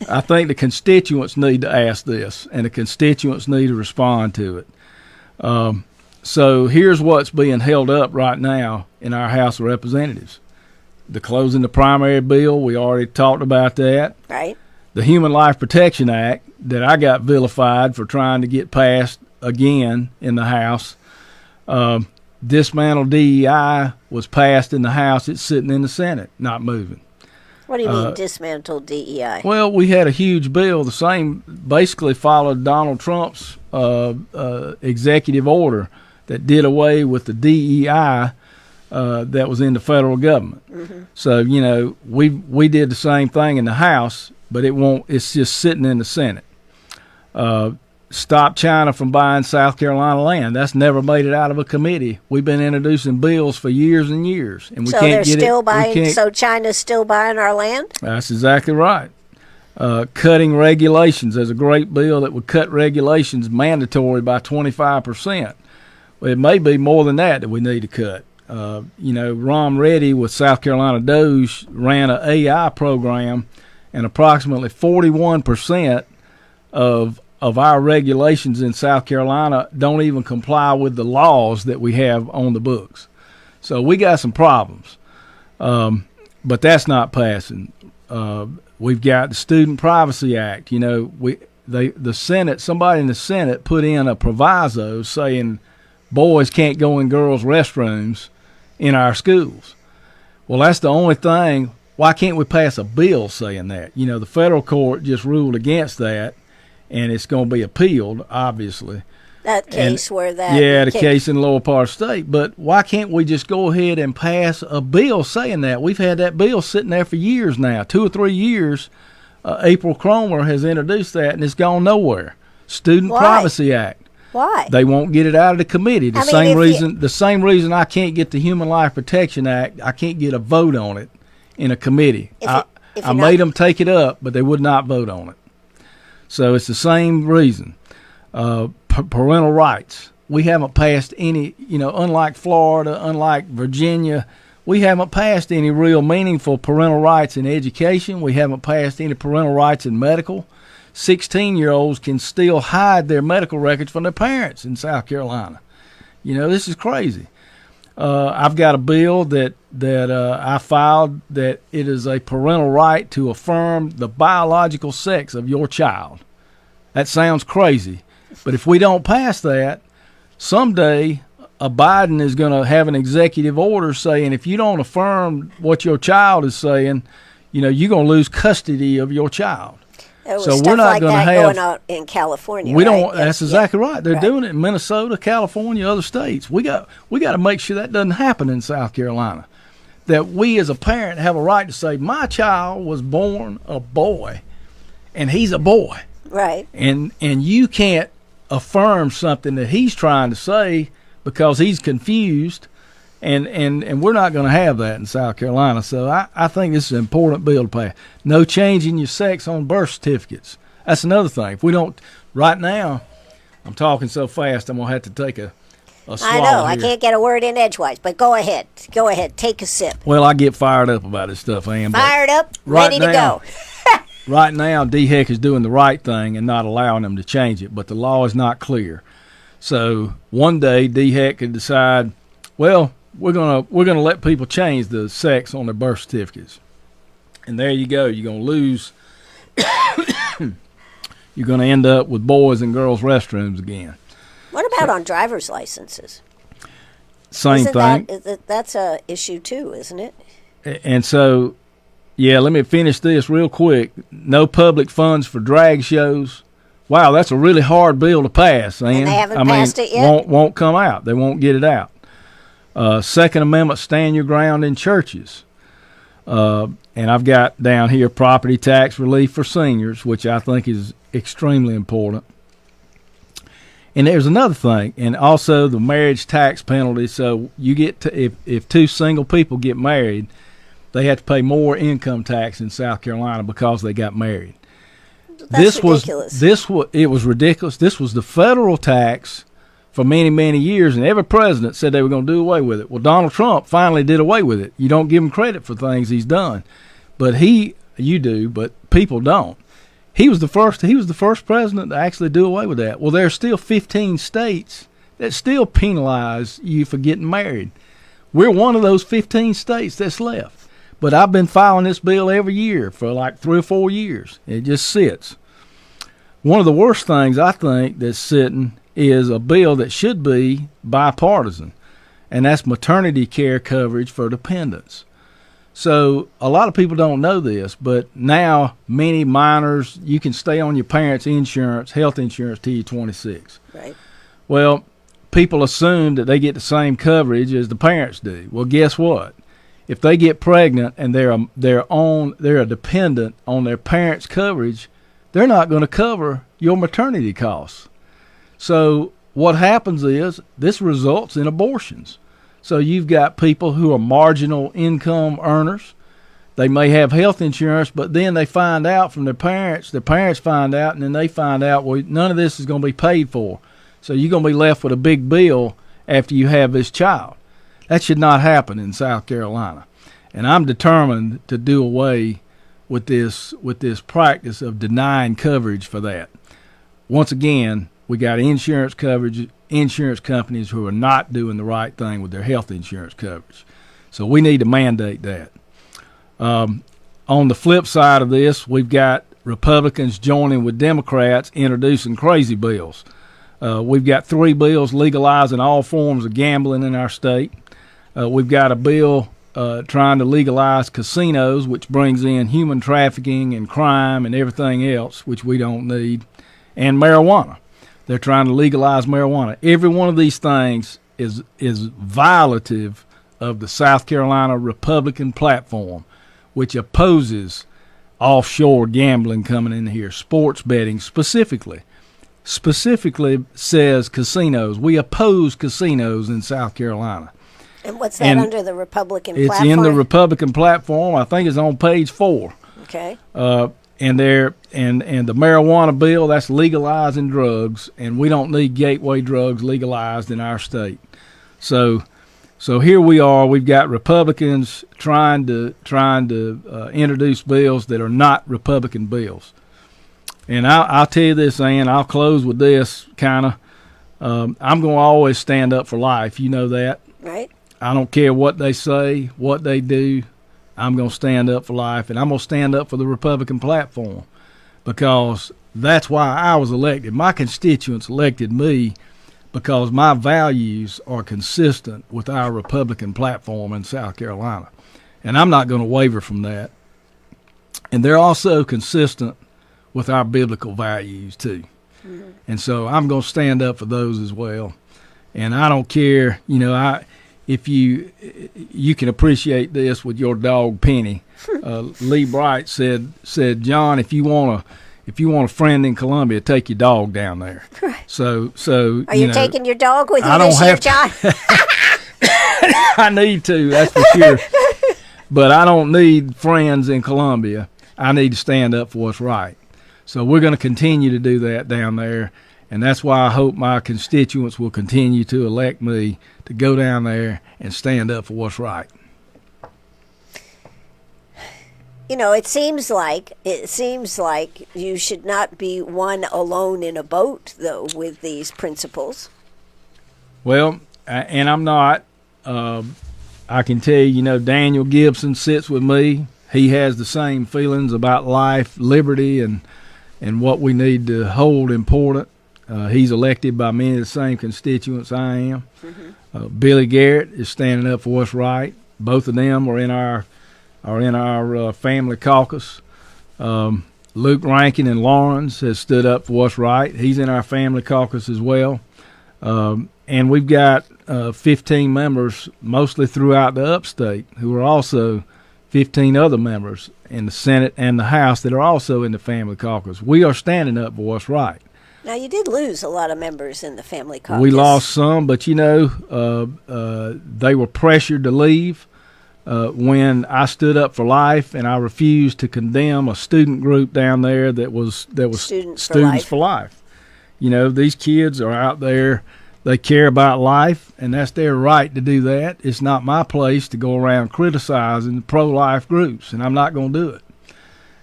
Speaker 2: I think the constituents need to ask this, and the constituents need to respond to it. So here's what's being held up right now in our House of Representatives. The closing the primary bill, we already talked about that.
Speaker 1: Right.
Speaker 2: The Human Life Protection Act that I got vilified for trying to get passed again in the House. Dismantle DEI was passed in the House. It's sitting in the Senate, not moving.
Speaker 1: What do you mean dismantle DEI?
Speaker 2: Well, we had a huge bill. The same basically followed Donald Trump's executive order that did away with the DEI that was in the federal government. Mm-hmm. So, we did the same thing in the House, but it's just sitting in the Senate. Stop China from buying South Carolina land. That's never made it out of a committee. We've been introducing bills for years and years, and we can't get it.
Speaker 1: So China's still buying our land?
Speaker 2: That's exactly right. Cutting regulations. There's a great bill that would cut regulations mandatory by 25%. Well, it may be more than that we need to cut. Ron Reddy with South Carolina Doge ran an AI program, and approximately 41% of our regulations in South Carolina don't even comply with the laws that we have on the books. So we got some problems, but that's not passing. We've got the Student Privacy Act. The Senate, somebody in the Senate put in a proviso saying boys can't go in girls' restrooms in our schools. Well, that's the only thing. Why can't we pass a bill saying that? The federal court just ruled against that, and it's going to be appealed, obviously.
Speaker 1: That case where that...
Speaker 2: Yeah, the case in the lower part of the state. But why can't we just go ahead and pass a bill saying that? We've had that bill sitting there for years now, 2 or 3 years. April Cromer has introduced that, and it's gone nowhere. Student Privacy Act.
Speaker 1: Why?
Speaker 2: They won't get it out of the committee. The same reason I can't get the Human Life Protection Act, I can't get a vote on it in a committee. I made them take it up, but they would not vote on it. So it's the same reason. Parental rights. We haven't passed any, unlike Florida, unlike Virginia, we haven't passed any real meaningful parental rights in education. We haven't passed any parental rights in medical. 16-year-olds can still hide their medical records from their parents in South Carolina. This is crazy. I've got a bill that I filed that it is a parental right to affirm the biological sex of your child. That sounds crazy, but if we don't pass that, someday Biden is going to have an executive order saying if you don't affirm what your child is saying, you're going to lose custody of your child.
Speaker 1: So we're not going to have going on in California.
Speaker 2: We don't. That's exactly right. They're doing it in Minnesota, California, other states. We got to make sure that doesn't happen in South Carolina. That we as a parent have a right to say my child was born a boy, and he's a boy.
Speaker 1: Right.
Speaker 2: And you can't affirm something that he's trying to say because he's confused. And we're not going to have that in South Carolina. So I think this is an important bill to pass. No changing your sex on birth certificates. That's another thing. If we don't, right now, I'm talking so fast, I'm going to have to take a swallow
Speaker 1: I know.
Speaker 2: here.
Speaker 1: I can't get a word in edgewise, but go ahead. Go ahead. Take a sip.
Speaker 2: Well, I get fired up about this stuff, Ann.
Speaker 1: Fired up, ready to go.
Speaker 2: Right now, DHEC is doing the right thing and not allowing them to change it, but the law is not clear. So one day, DHEC could decide, well, we're gonna let people change the sex on their birth certificates, and there you go. You're gonna lose you're going to end up with boys and girls restrooms again.
Speaker 1: What about on driver's licenses?
Speaker 2: Same thing.
Speaker 1: That's a issue too, isn't it?
Speaker 2: And so, yeah, let me finish this real quick. No public funds for drag shows. Wow, that's a really hard bill to pass.
Speaker 1: And they haven't passed it yet?
Speaker 2: Won't come out. They won't get it out. Second Amendment, stand your ground in churches. And I've got down here property tax relief for seniors, which I think is extremely important. And there's another thing, and also the marriage tax penalty. So you get to, if two single people get married, they have to pay more income tax in South Carolina because they got married.
Speaker 1: That's ridiculous.
Speaker 2: It was ridiculous. This was the federal tax for many, many years, and every president said they were going to do away with it. Well, Donald Trump finally did away with it. You don't give him credit for things he's done, but you do, but people don't. He was the first president to actually do away with that. Well, there are still 15 states that still penalize you for getting married. We're one of those 15 states that's left. But I've been filing this bill every year for like 3 or 4 years. It just sits. One of the worst things I think that's sitting is a bill that should be bipartisan, and that's maternity care coverage for dependents. So a lot of people don't know this, but now many minors, you can stay on your parents' insurance, health insurance, till you're 26.
Speaker 1: Right.
Speaker 2: Well, people assume that they get the same coverage as the parents do. Well, guess what? If they get pregnant and they're a dependent on their parents' coverage, they're not going to cover your maternity costs. So what happens is this results in abortions. So you've got people who are marginal income earners. They may have health insurance, but then they find out from their parents find out, and then they find out, well, none of this is going to be paid for. So you're going to be left with a big bill after you have this child. That should not happen in South Carolina. And I'm determined to do away with this practice of denying coverage for that. Once again, we got insurance companies who are not doing the right thing with their health insurance coverage. So we need to mandate that. On the flip side of this, we've got Republicans joining with Democrats introducing crazy bills. We've got 3 bills legalizing all forms of gambling in our state. We've got a bill trying to legalize casinos, which brings in human trafficking and crime and everything else, which we don't need, and marijuana. They're trying to legalize marijuana. Every one of these things is violative of the South Carolina Republican platform, which opposes offshore gambling coming in here, sports betting specifically says casinos. We oppose casinos in South Carolina.
Speaker 1: And what's that under the Republican platform?
Speaker 2: It's in the Republican platform. I think it's on page 4.
Speaker 1: Okay.
Speaker 2: And the marijuana bill, that's legalizing drugs, and we don't need gateway drugs legalized in our state. So here we are. We've got Republicans trying to introduce bills that are not Republican bills. And I'll tell you this, Ann. I'll close with this kind of. I'm going to always stand up for life. You know that.
Speaker 1: Right.
Speaker 2: I don't care what they say, what they do. I'm going to stand up for life, and I'm going to stand up for the Republican platform because that's why I was elected. My constituents elected me because my values are consistent with our Republican platform in South Carolina, and I'm not going to waver from that. And they're also consistent with our biblical values, too. Mm-hmm. And so I'm going to stand up for those as well. And I don't care, if you can appreciate this with your dog Penny. Lee Bright said, John, if you want a friend in Columbia, take your dog down there.
Speaker 1: Right.
Speaker 2: So
Speaker 1: are you taking your dog with you this year, John?
Speaker 2: I need to, that's for sure. But I don't need friends in Columbia. I need to stand up for what's right. So we're going to continue to do that down there. And that's why I hope my constituents will continue to elect me to go down there and stand up for what's right.
Speaker 1: It seems like you should not be one alone in a boat, though, with these principles.
Speaker 2: Well, and I'm not. I can tell you, Daniel Gibson sits with me. He has the same feelings about life, liberty, and and what we need to hold important. He's elected by many of the same constituents I am. Mm-hmm. Billy Garrett is standing up for what's right. Both of them are in our family caucus. Luke Rankin and Lawrence has stood up for what's right. He's in our family caucus as well. And we've got 15 members, mostly throughout the upstate, who are also 15 other members in the Senate and the House that are also in the family caucus. We are standing up for what's right.
Speaker 1: Now, you did lose a lot of members in the family caucus.
Speaker 2: We lost some, but, they were pressured to leave when I stood up for life, and I refused to condemn a student group down there that was students for life. These kids are out there. They care about life, and that's their right to do that. It's not my place to go around criticizing pro-life groups, and I'm not going to do it.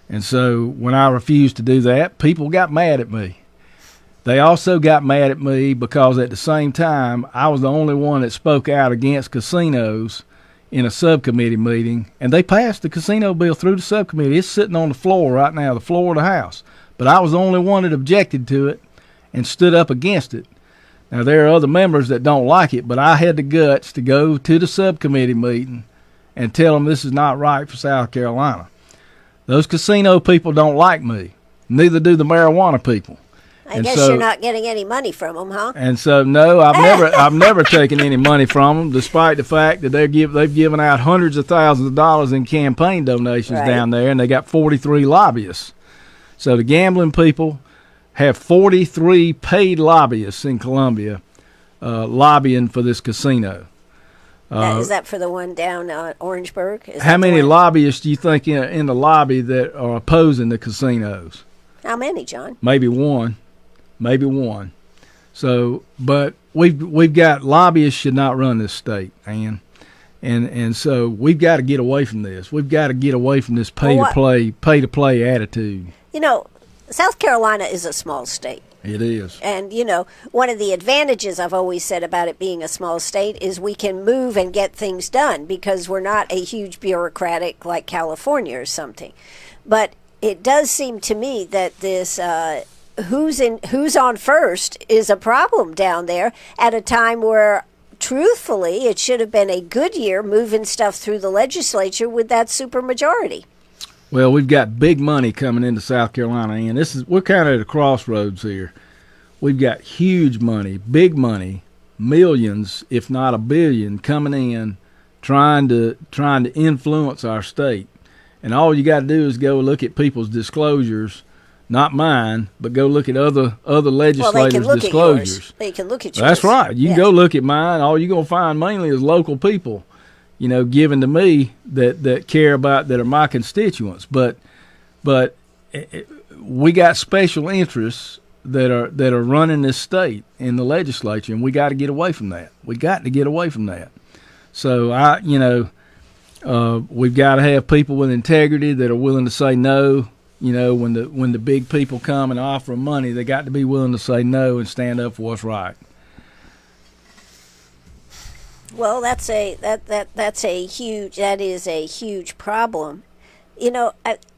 Speaker 2: And so when I refused to do that, people got mad at me. They also got mad at me because at the same time, I was the only one that spoke out against casinos in a subcommittee meeting, and they passed the casino bill through the subcommittee. It's sitting on the floor right now, the floor of the House. But I was the only one that objected to it and stood up against it. Now, there are other members that don't like it, but I had the guts to go to the subcommittee meeting and tell them this is not right for South Carolina. Those casino people don't like me. Neither do the marijuana people.
Speaker 1: I guess you're not getting any money from them, huh?
Speaker 2: And so, no, I've never taken any money from them, despite the fact that they've given out hundreds of thousands of dollars in campaign donations down there, and they got 43 lobbyists. So the gambling people have 43 paid lobbyists in Columbia lobbying for this casino.
Speaker 1: Is that for the one down Orangeburg?
Speaker 2: How many lobbyists do you think in the lobby that are opposing the casinos?
Speaker 1: How many, John?
Speaker 2: Maybe one. So, but we've got lobbyists should not run this state, Ann. And so we've got to get away from this. We've got to get away from this pay to play attitude.
Speaker 1: South Carolina is a small state.
Speaker 2: It is.
Speaker 1: And, one of the advantages I've always said about it being a small state is we can move and get things done because we're not a huge bureaucratic like California or something. But it does seem to me that this who's on first is a problem down there at a time where, truthfully, it should have been a good year moving stuff through the legislature with that supermajority.
Speaker 2: Well, we've got big money coming into South Carolina, and we're kind of at a crossroads here. We've got huge money, big money, millions, if not $1 billion, coming in, trying to influence our state. And all you got to do is go look at people's disclosures, not mine, but go look at other legislators' disclosures.
Speaker 1: They can look at yours.
Speaker 2: That's right. You can go look at mine. All you're going to find mainly is local people, given to me that care about, that are my constituents. But we got special interests that are running this state in the legislature, and we got to get away from that. So we've got to have people with integrity that are willing to say no. When the big people come and offer them money, they got to be willing to say no and stand up for what's right.
Speaker 1: Well, that is a huge problem.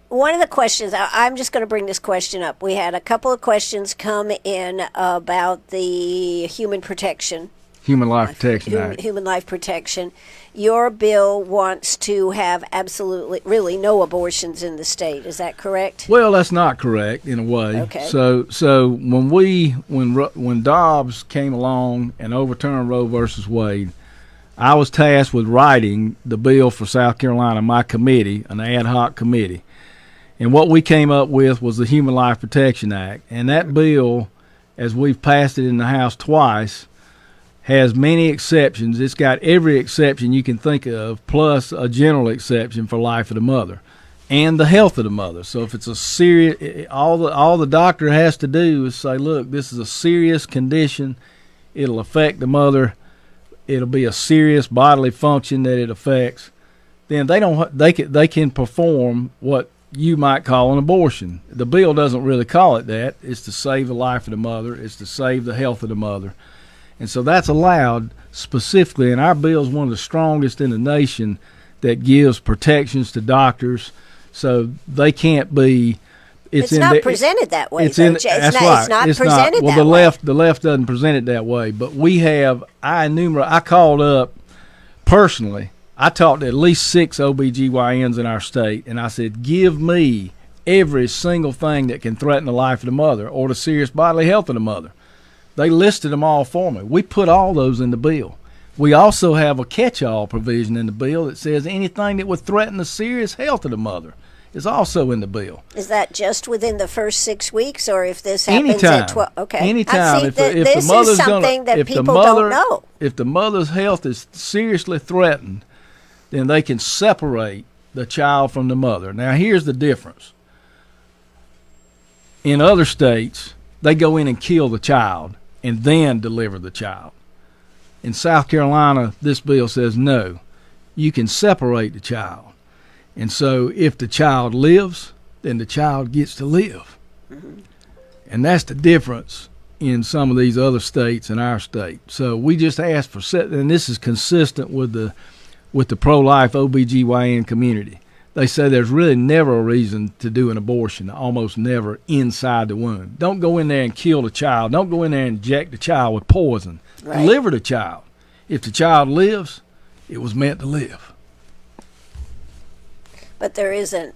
Speaker 1: One of the questions, I'm just going to bring this question up. We had a couple of questions come in about the Human Life Protection Act. Human Life Protection. Your bill wants to have really no abortions in the state. Is that correct?
Speaker 2: Well, that's not correct in a way.
Speaker 1: Okay.
Speaker 2: So when Dobbs came along and overturned Roe versus Wade, I was tasked with writing the bill for South Carolina, my committee, an ad hoc committee. And what we came up with was the Human Life Protection Act. And that bill, as we've passed it in the House twice, has many exceptions. It's got every exception you can think of, plus a general exception for life of the mother and the health of the mother. So if it's a serious, all the doctor has to do is say, look, this is a serious condition. It'll affect the mother. It'll be a serious bodily function that it affects. Then they can perform what you might call an abortion. The bill doesn't really call it that. It's to save the life of the mother. It's to save the health of the mother. And so that's allowed specifically, and our bill is one of the strongest in the nation that gives protections to doctors so they can't be
Speaker 1: It's not presented that way.
Speaker 2: It's in.
Speaker 1: It's
Speaker 2: That's
Speaker 1: not,
Speaker 2: right.
Speaker 1: It's not
Speaker 2: It's
Speaker 1: presented
Speaker 2: not. Well,
Speaker 1: that way.
Speaker 2: the left doesn't present it that way. But we have. I called up personally. I talked to at least 6 OBGYNs in our state, and I said, give me every single thing that can threaten the life of the mother or the serious bodily health of the mother. They listed them all for me. We put all those in the bill. We also have a catch-all provision in the bill that says anything that would threaten the serious health of the mother is also in the bill.
Speaker 1: Is that just within the first 6 weeks, or if this happens
Speaker 2: Anytime.
Speaker 1: at 12? Okay.
Speaker 2: Anytime. If
Speaker 1: This
Speaker 2: the mother's
Speaker 1: is something that
Speaker 2: if the
Speaker 1: people
Speaker 2: mother,
Speaker 1: don't know.
Speaker 2: If the mother's health is seriously threatened, then they can separate the child from the mother. Now, here's the difference. In other states, they go in and kill the child and then deliver the child. In South Carolina, this bill says no, you can separate the child. And so if the child lives, then the child gets to live. Mm-hmm. And that's the difference in some of these other states and our state. So we just asked for, and this is consistent with the pro-life OBGYN community. They say there's really never a reason to do an abortion, almost never, inside the womb. Don't go in there and kill the child. Don't go in there and inject the child with poison. Right. Deliver the child. If the child lives, it was meant to live.
Speaker 1: But there is a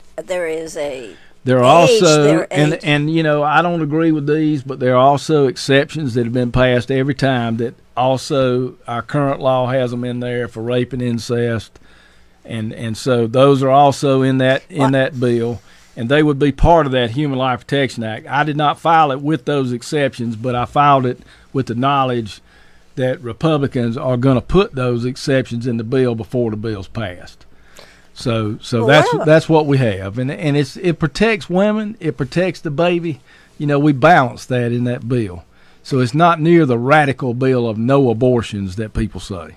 Speaker 2: there are also, and you know, I don't agree with these, but there are also exceptions that have been passed every time that also our current law has them in there for rape and incest. And so those are also in that bill, and they would be part of that Human Life Protection Act. I did not file it with those exceptions, but I filed it with the knowledge that Republicans are going to put those exceptions in the bill before the bill's passed. So that's what we have, and it protects women, it protects the baby. You know, we balance that in that bill, so it's not near the radical bill of no abortions that people say.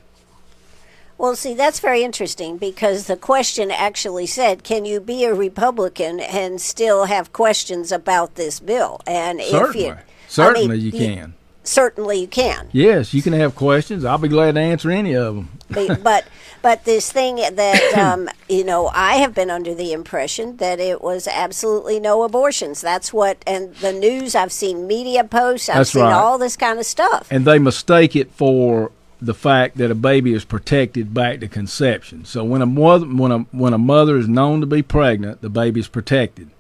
Speaker 1: Well, see, that's very interesting because the question actually said, can you be a Republican and still have questions about this bill? And
Speaker 2: certainly you can.
Speaker 1: Certainly you can.
Speaker 2: Yes, you can have questions. I'll be glad to answer any of them.
Speaker 1: But this thing that, you know, I have been under the impression that it was absolutely no abortions. That's what, and the news, I've seen media posts, I've seen all this kind of stuff.
Speaker 2: And they mistake it for the fact that a baby is protected back to conception. So when a mother is known to be pregnant, the baby's protected.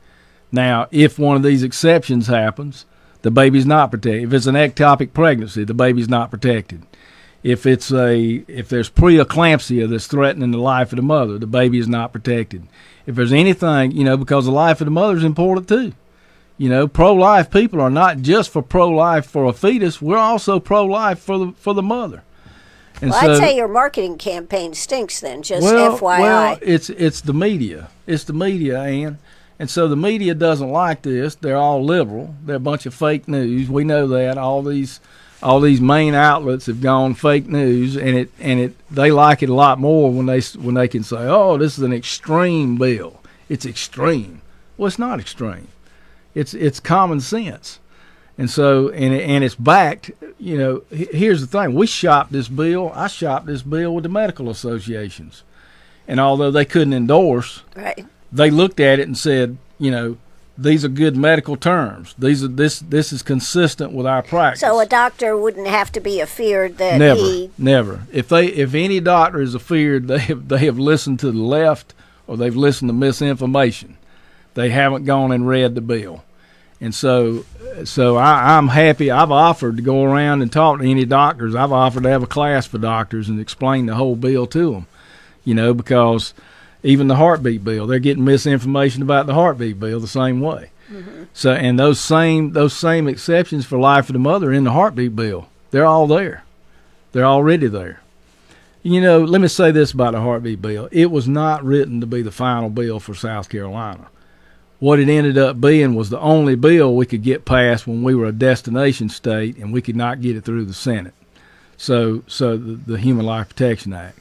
Speaker 2: Now, if one of these exceptions happens, the baby's not protected. If it's an ectopic pregnancy, the baby's not protected. If there's preeclampsia that's threatening the life of the mother, the baby is not protected. If there's anything, you know, because the life of the mother is important too. You know, pro-life people are not just for pro-life for a fetus. We're also pro-life for the mother. And
Speaker 1: well, I'd say your marketing campaign stinks then, just FYI.
Speaker 2: Well, it's the media. It's the media, Ann. And so the media doesn't like this. They're all liberal. They're a bunch of fake news. We know that. All these main outlets have gone fake news, and they like it a lot more when they can say, "Oh, this is an extreme bill. It's extreme." Well, it's not extreme. It's common sense. And so, and it's backed, you know, here's the thing. I shopped this bill with the medical associations. And although they couldn't endorse, right, they looked at it and said, you know, these are good medical terms. This is consistent with our practice.
Speaker 1: So a doctor wouldn't have to be afeared that
Speaker 2: Never. If any doctor is afeared, they have listened to the left or they've listened to misinformation. They haven't gone and read the bill. And so I'm happy. I've offered to go around and talk to any doctors. I've offered to have a class for doctors and explain the whole bill to them, you know, because even the heartbeat bill, they're getting misinformation about the heartbeat bill the same way. Mm-hmm. So, and those same exceptions for life of the mother in the heartbeat bill, they're all there. They're already there. You know, let me say this about the heartbeat bill. It was not written to be the final bill for South Carolina. What it ended up being was the only bill we could get passed when we were a destination state and we could not get it through the Senate. So the Human Life Protection Act.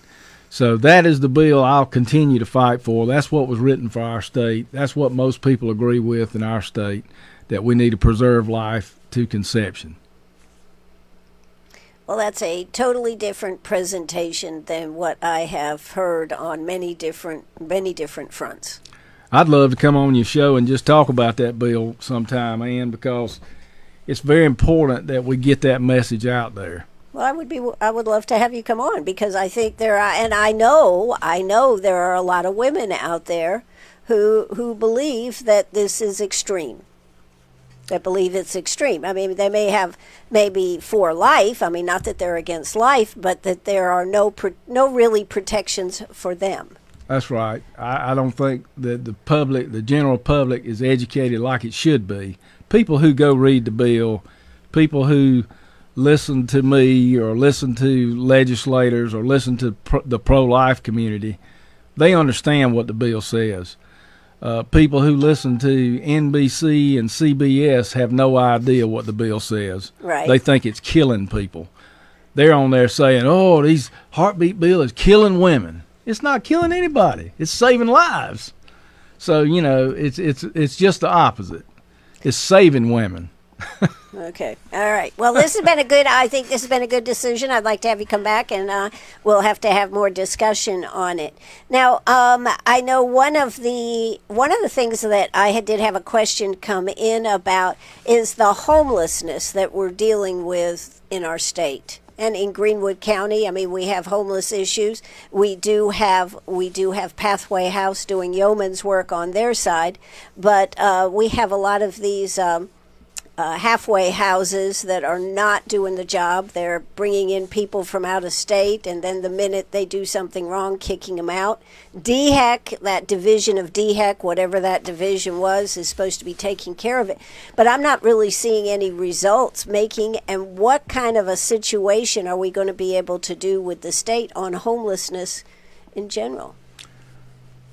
Speaker 2: So that is the bill I'll continue to fight for. That's what was written for our state. That's what most people agree with in our state, that we need to preserve life to conception.
Speaker 1: Well, that's a totally different presentation than what I have heard on many different fronts.
Speaker 2: I'd love to come on your show and just talk about that bill sometime, Ann, because it's very important that we get that message out there.
Speaker 1: Well, I would love to have you come on, because I think there are, and I know there are a lot of women out there who believe that this is extreme. That believe it's extreme. I mean, they may have maybe for life. I mean, not that they're against life, but that there are no really protections for them.
Speaker 2: That's right. I don't think that the general public is educated like it should be. People who go read the bill, people who listen to me or listen to legislators or listen to the pro-life community, they understand what the bill says. People who listen to NBC and CBS have no idea what the bill says.
Speaker 1: Right.
Speaker 2: They think it's killing people. They're on there saying, "Oh, these heartbeat bill is killing women." It's not killing anybody. It's saving lives. So, you know, it's just the opposite. It's saving women.
Speaker 1: Okay. All right. Well, I think this has been a good decision. I'd like to have you come back, and we'll have to have more discussion on it. Now, I know one of the things that I did have a question come in about is the homelessness that we're dealing with in our state. And in Greenwood County, I mean, we have homeless issues. We do have Pathway House doing yeoman's work on their side, but we have a lot of these halfway houses that are not doing the job. They're bringing in people from out of state, and then the minute they do something wrong, kicking them out. DHEC, that division of DHEC, whatever that division was, is supposed to be taking care of it. But I'm not really seeing any results making. And what kind of a situation are we going to be able to do with the state on homelessness in general?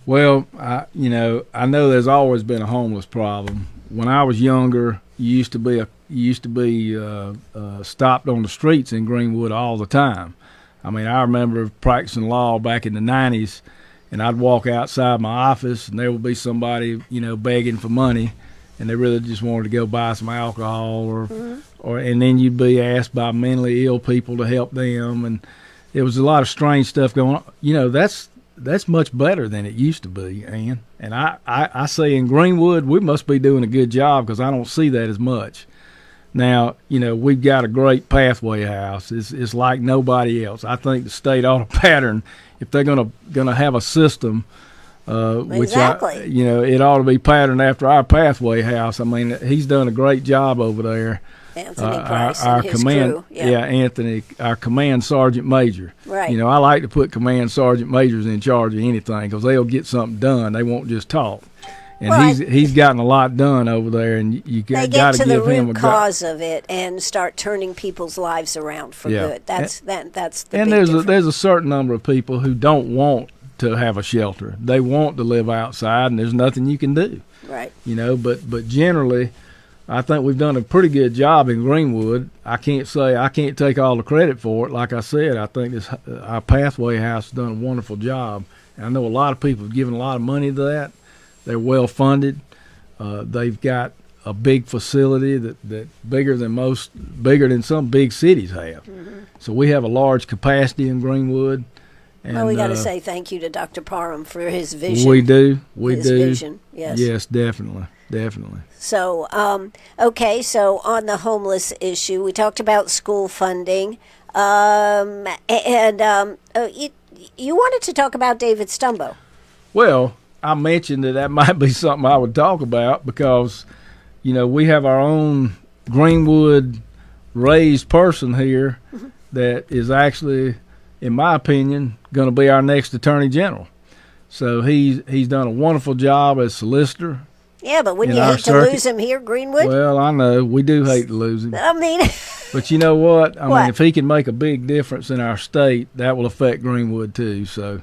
Speaker 2: Well, I know there's always been a homeless problem. When I was younger, you used to be stopped on the streets in Greenwood all the time. I mean, I remember practicing law back in the 90s, and I'd walk outside my office, and there would be somebody, begging for money, and they really just wanted to go buy some alcohol, and then you'd be asked by mentally ill people to help them, and there was a lot of strange stuff going on. That's much better than it used to be, Ann. And I say in Greenwood, we must be doing a good job, because I don't see that as much. Now, we've got a great Pathway House. It's like nobody else. I think the state ought to pattern, if they're gonna have a system,
Speaker 1: Exactly.
Speaker 2: which it ought to be patterned after our Pathway House. I mean, he's done a great job over there.
Speaker 1: Anthony Price and his crew.
Speaker 2: Anthony, our command sergeant major.
Speaker 1: Right.
Speaker 2: I like to put command sergeant majors in charge of anything, because they'll get something done. They won't just talk. And he's gotten a lot done over there, and you got to give him a
Speaker 1: They get to the root cause of it and start turning people's lives around for good. That's the big difference.
Speaker 2: There's a certain number of people who don't want to have a shelter. They want to live outside, and there's nothing you can do.
Speaker 1: Right.
Speaker 2: But generally, I think we've done a pretty good job in Greenwood. I can't take all the credit for it. Like I said, I think our Pathway House has done a wonderful job. And I know a lot of people have given a lot of money to that. They're well funded. They've got a big facility that bigger than some big cities have. Mm-hmm. So we have a large capacity in Greenwood. And,
Speaker 1: we got to say thank you to Dr. Parham for his vision.
Speaker 2: We do.
Speaker 1: His vision, yes.
Speaker 2: Yes, definitely.
Speaker 1: So, okay, so on the homeless issue, we talked about school funding, and you wanted to talk about David Stumbo.
Speaker 2: Well, I mentioned that might be something I would talk about, because, we have our own Greenwood raised person here that is actually, in my opinion, going to be our next Attorney General. So he's done a wonderful job as solicitor.
Speaker 1: Yeah, but wouldn't you hate to lose him here, Greenwood?
Speaker 2: Well, I know. We do hate to lose him.
Speaker 1: I mean...
Speaker 2: But you know what? I mean, if he can make a big difference in our state, that will affect Greenwood too. So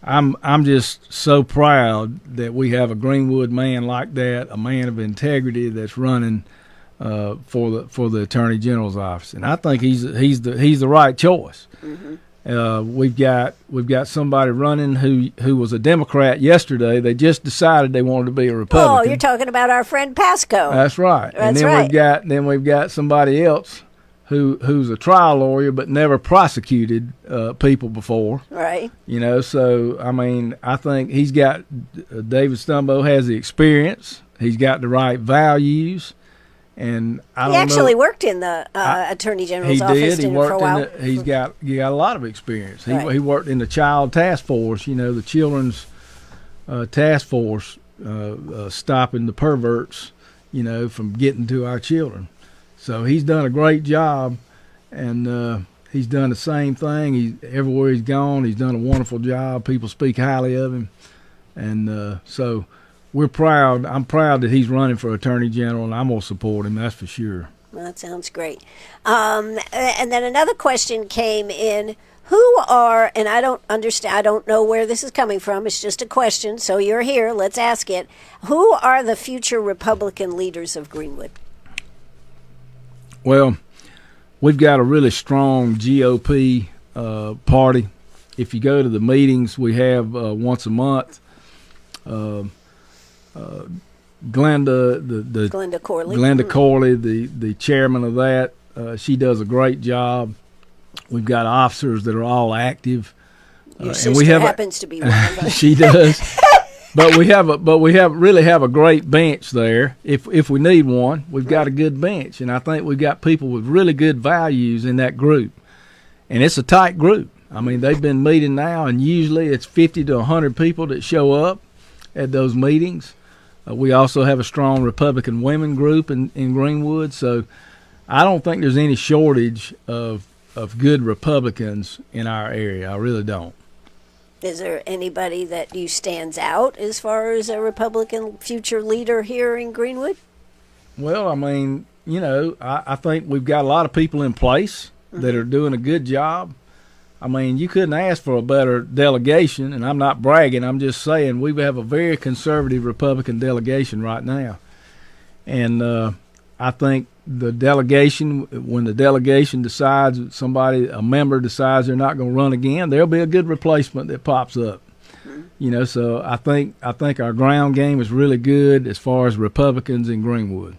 Speaker 2: I'm just so proud that we have a Greenwood man like that, a man of integrity that's running for the Attorney General's office. And I think he's the right choice. Mm-hmm. We've got somebody running who was a Democrat yesterday. They just decided they wanted to be a Republican.
Speaker 1: Oh, you're talking about our friend Pasco.
Speaker 2: That's right.
Speaker 1: That's right.
Speaker 2: Then we've got somebody else who's a trial lawyer but never prosecuted people before.
Speaker 1: Right.
Speaker 2: You know, so I mean, I think he's got David Stumbo has the experience. He's got the right values, and
Speaker 1: he actually worked in the Attorney General's office.
Speaker 2: He worked for a while. He's got a lot of experience.
Speaker 1: Right.
Speaker 2: He worked in the Child Task Force. You know, the Children's Task Force, stopping the perverts, you know, from getting to our children. So he's done a great job, and he's done the same thing. Everywhere he's gone, he's done a wonderful job. People speak highly of him, and so we're proud. I'm proud that he's running for Attorney General, and I'm going to support him. That's for sure.
Speaker 1: Well, that sounds great. And then another question came in. Who are, and I don't understand, I don't know where this is coming from. It's just a question, so you're here. Let's ask it. Who are the future Republican leaders of Greenwood?
Speaker 2: Well, we've got a really strong GOP party. If you go to the meetings we have once a month, Glenda
Speaker 1: Corley.
Speaker 2: Glenda Corley, the chairman of that, she does a great job. We've got officers that are all active.
Speaker 1: Your sister happens to be one of them.
Speaker 2: She does. But we really have a great bench there. If we need one, we've got a good bench, and I think we've got people with really good values in that group. And it's a tight group. I mean, they've been meeting now, and usually it's 50 to 100 people that show up at those meetings. We also have a strong Republican women group in Greenwood, so I don't think there's any shortage of good Republicans in our area. I really don't.
Speaker 1: Is there anybody that you stands out as far as a Republican future leader here in Greenwood?
Speaker 2: Well, I mean, you know, I think we've got a lot of people in place that are doing a good job. I mean, you couldn't ask for a better delegation, and I'm not bragging. I'm just saying we have a very conservative Republican delegation right now. And I think the delegation, when the delegation decides, a member decides they're not going to run again, there'll be a good replacement that pops up. You know, so I think our ground game is really good as far as Republicans in Greenwood.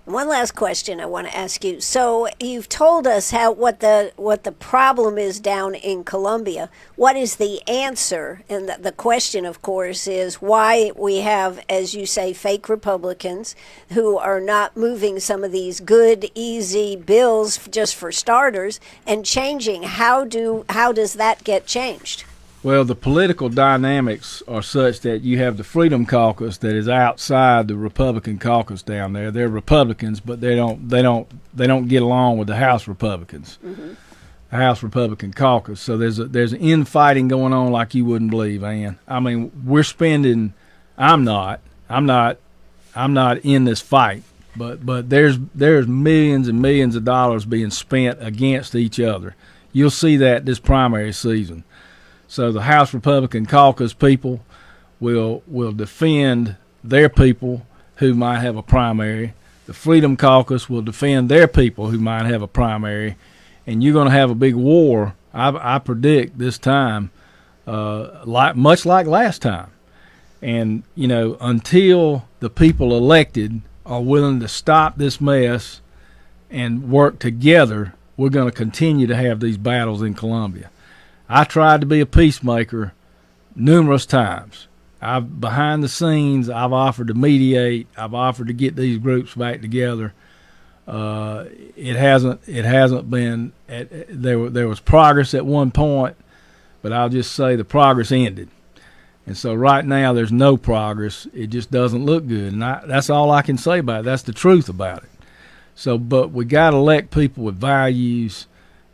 Speaker 1: One last question I want to ask you. So you've told us what the problem is down in Columbia. What is the answer? And the question, of course, is why we have, as you say, fake Republicans who are not moving some of these good, easy bills just for starters and changing. How does that get changed?
Speaker 2: Well, the political dynamics are such that you have the Freedom Caucus that is outside the Republican caucus down there. They're Republicans, but they don't get along with the House Republicans, the House Republican caucus. So there's infighting going on like you wouldn't believe, Ann. I mean, we're spending. I'm not in this fight, but there's millions and millions of dollars being spent against each other. You'll see that this primary season. So the House Republican caucus people will defend their people who might have a primary. The Freedom Caucus will defend their people who might have a primary. And you're going to have a big war, I predict, this time, much like last time. And, you know, until the people elected are willing to stop this mess and work together, we're going to continue to have these battles in Columbia. I tried to be a peacemaker numerous times. Behind the scenes, I've offered to mediate. I've offered to get these groups back together. It hasn't been. There was progress at one point, but I'll just say the progress ended. And so right now there's no progress. It just doesn't look good, and that's all I can say about it. That's the truth about it. So, but we got to elect people with values.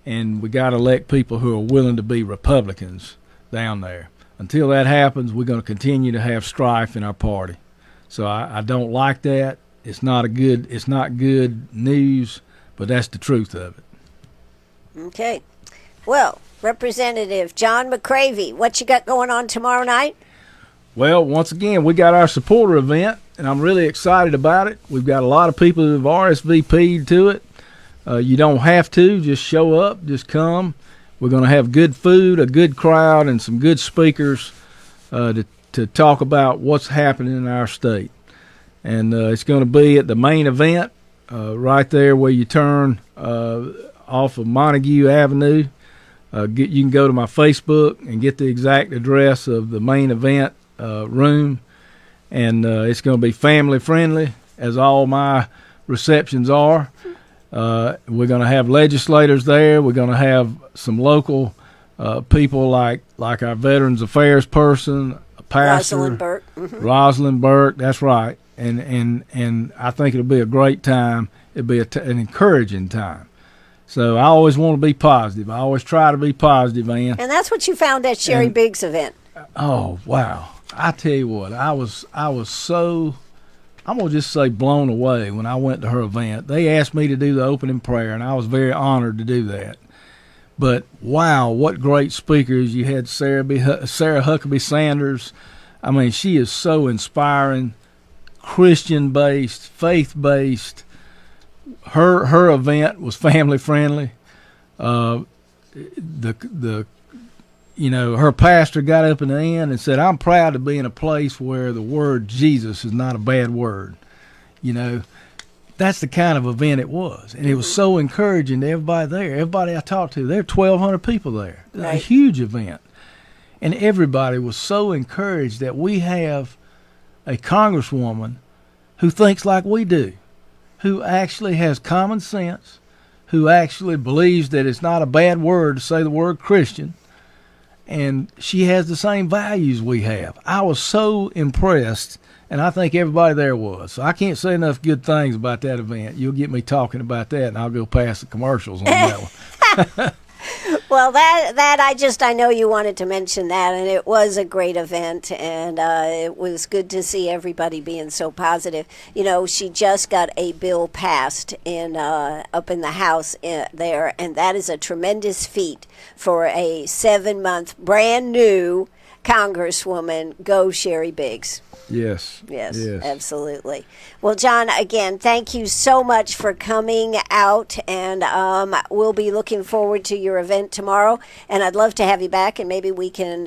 Speaker 2: And we got to elect people who are willing to be Republicans down there. Until that happens, we're going to continue to have strife in our party. So I don't like that. It's not good news, but that's the truth of it.
Speaker 1: Okay. Well, Representative John McCravy, what you got going on tomorrow night?
Speaker 2: Well, once again, we got our supporter event, and I'm really excited about it. We've got a lot of people who have RSVP'd to it. You don't have to. Just show up. Just come. We're going to have good food, a good crowd, and some good speakers to talk about what's happening in our state. And it's going to be at the main event right there where you turn off of Montague Avenue. You can go to my Facebook and get the exact address of the main event room, and it's going to be family friendly, as all my receptions are. We're going to have legislators there. We're going to have some local people like our Veterans Affairs person, a pastor,
Speaker 1: Rosalind Burke.
Speaker 2: Rosalind Burke. That's right. And I think it'll be a great time. It'll be an encouraging time. So I always want to be positive. I always try to be positive, Ann.
Speaker 1: And that's what you found at Sherry Biggs' event.
Speaker 2: Oh, wow. I tell you what, I was so, I'm going to just say blown away when I went to her event. They asked me to do the opening prayer, and I was very honored to do that. But, wow, what great speakers. You had Sarah Huckabee Sanders. I mean, she is so inspiring, Christian-based, faith-based. Her event was family friendly. Her pastor got up in the end and said, "I'm proud to be in a place where the word Jesus is not a bad word." That's the kind of event it was, and it was so encouraging to everybody there. Everybody I talked to, there were 1,200 people there. Right. A huge event, and everybody was so encouraged that we have a congresswoman who thinks like we do, who actually has common sense, who actually believes that it's not a bad word to say the word Christian, and she has the same values we have. I was so impressed, and I think everybody there was. So I can't say enough good things about that event. You'll get me talking about that, and I'll go past the commercials on that one.
Speaker 1: Well, I know you wanted to mention that, and it was a great event, and it was good to see everybody being so positive. She just got a bill passed up in the House there, and that is a tremendous feat for a 7-month brand new Congresswoman. Go Sherry Biggs.
Speaker 2: Yes,
Speaker 1: absolutely. Well, John, again, thank you so much for coming out, and we'll be looking forward to your event tomorrow, and I'd love to have you back, and maybe we can,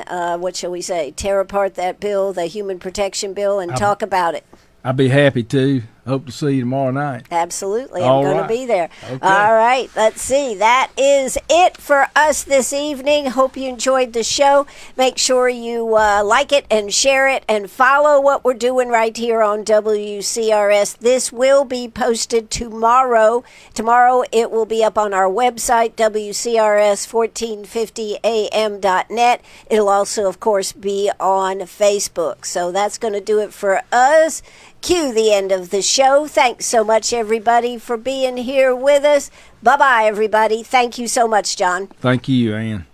Speaker 1: tear apart that bill, the Human Protection Bill, and talk about it.
Speaker 2: I'd be happy to. Hope to see you tomorrow night.
Speaker 1: Absolutely. I'm going to be there.
Speaker 2: Okay.
Speaker 1: All right. Let's see. That is it for us this evening. Hope you enjoyed the show. Make sure you like it and share it and follow what we're doing right here on WCRS. This will be posted tomorrow. Tomorrow it will be up on our website, WCRS1450am.net. It'll also, of course, be on Facebook. So that's going to do it for us. Cue the end of the show. Thanks so much, everybody, for being here with us. Bye-bye, everybody. Thank you so much, John.
Speaker 2: Thank you, Ann.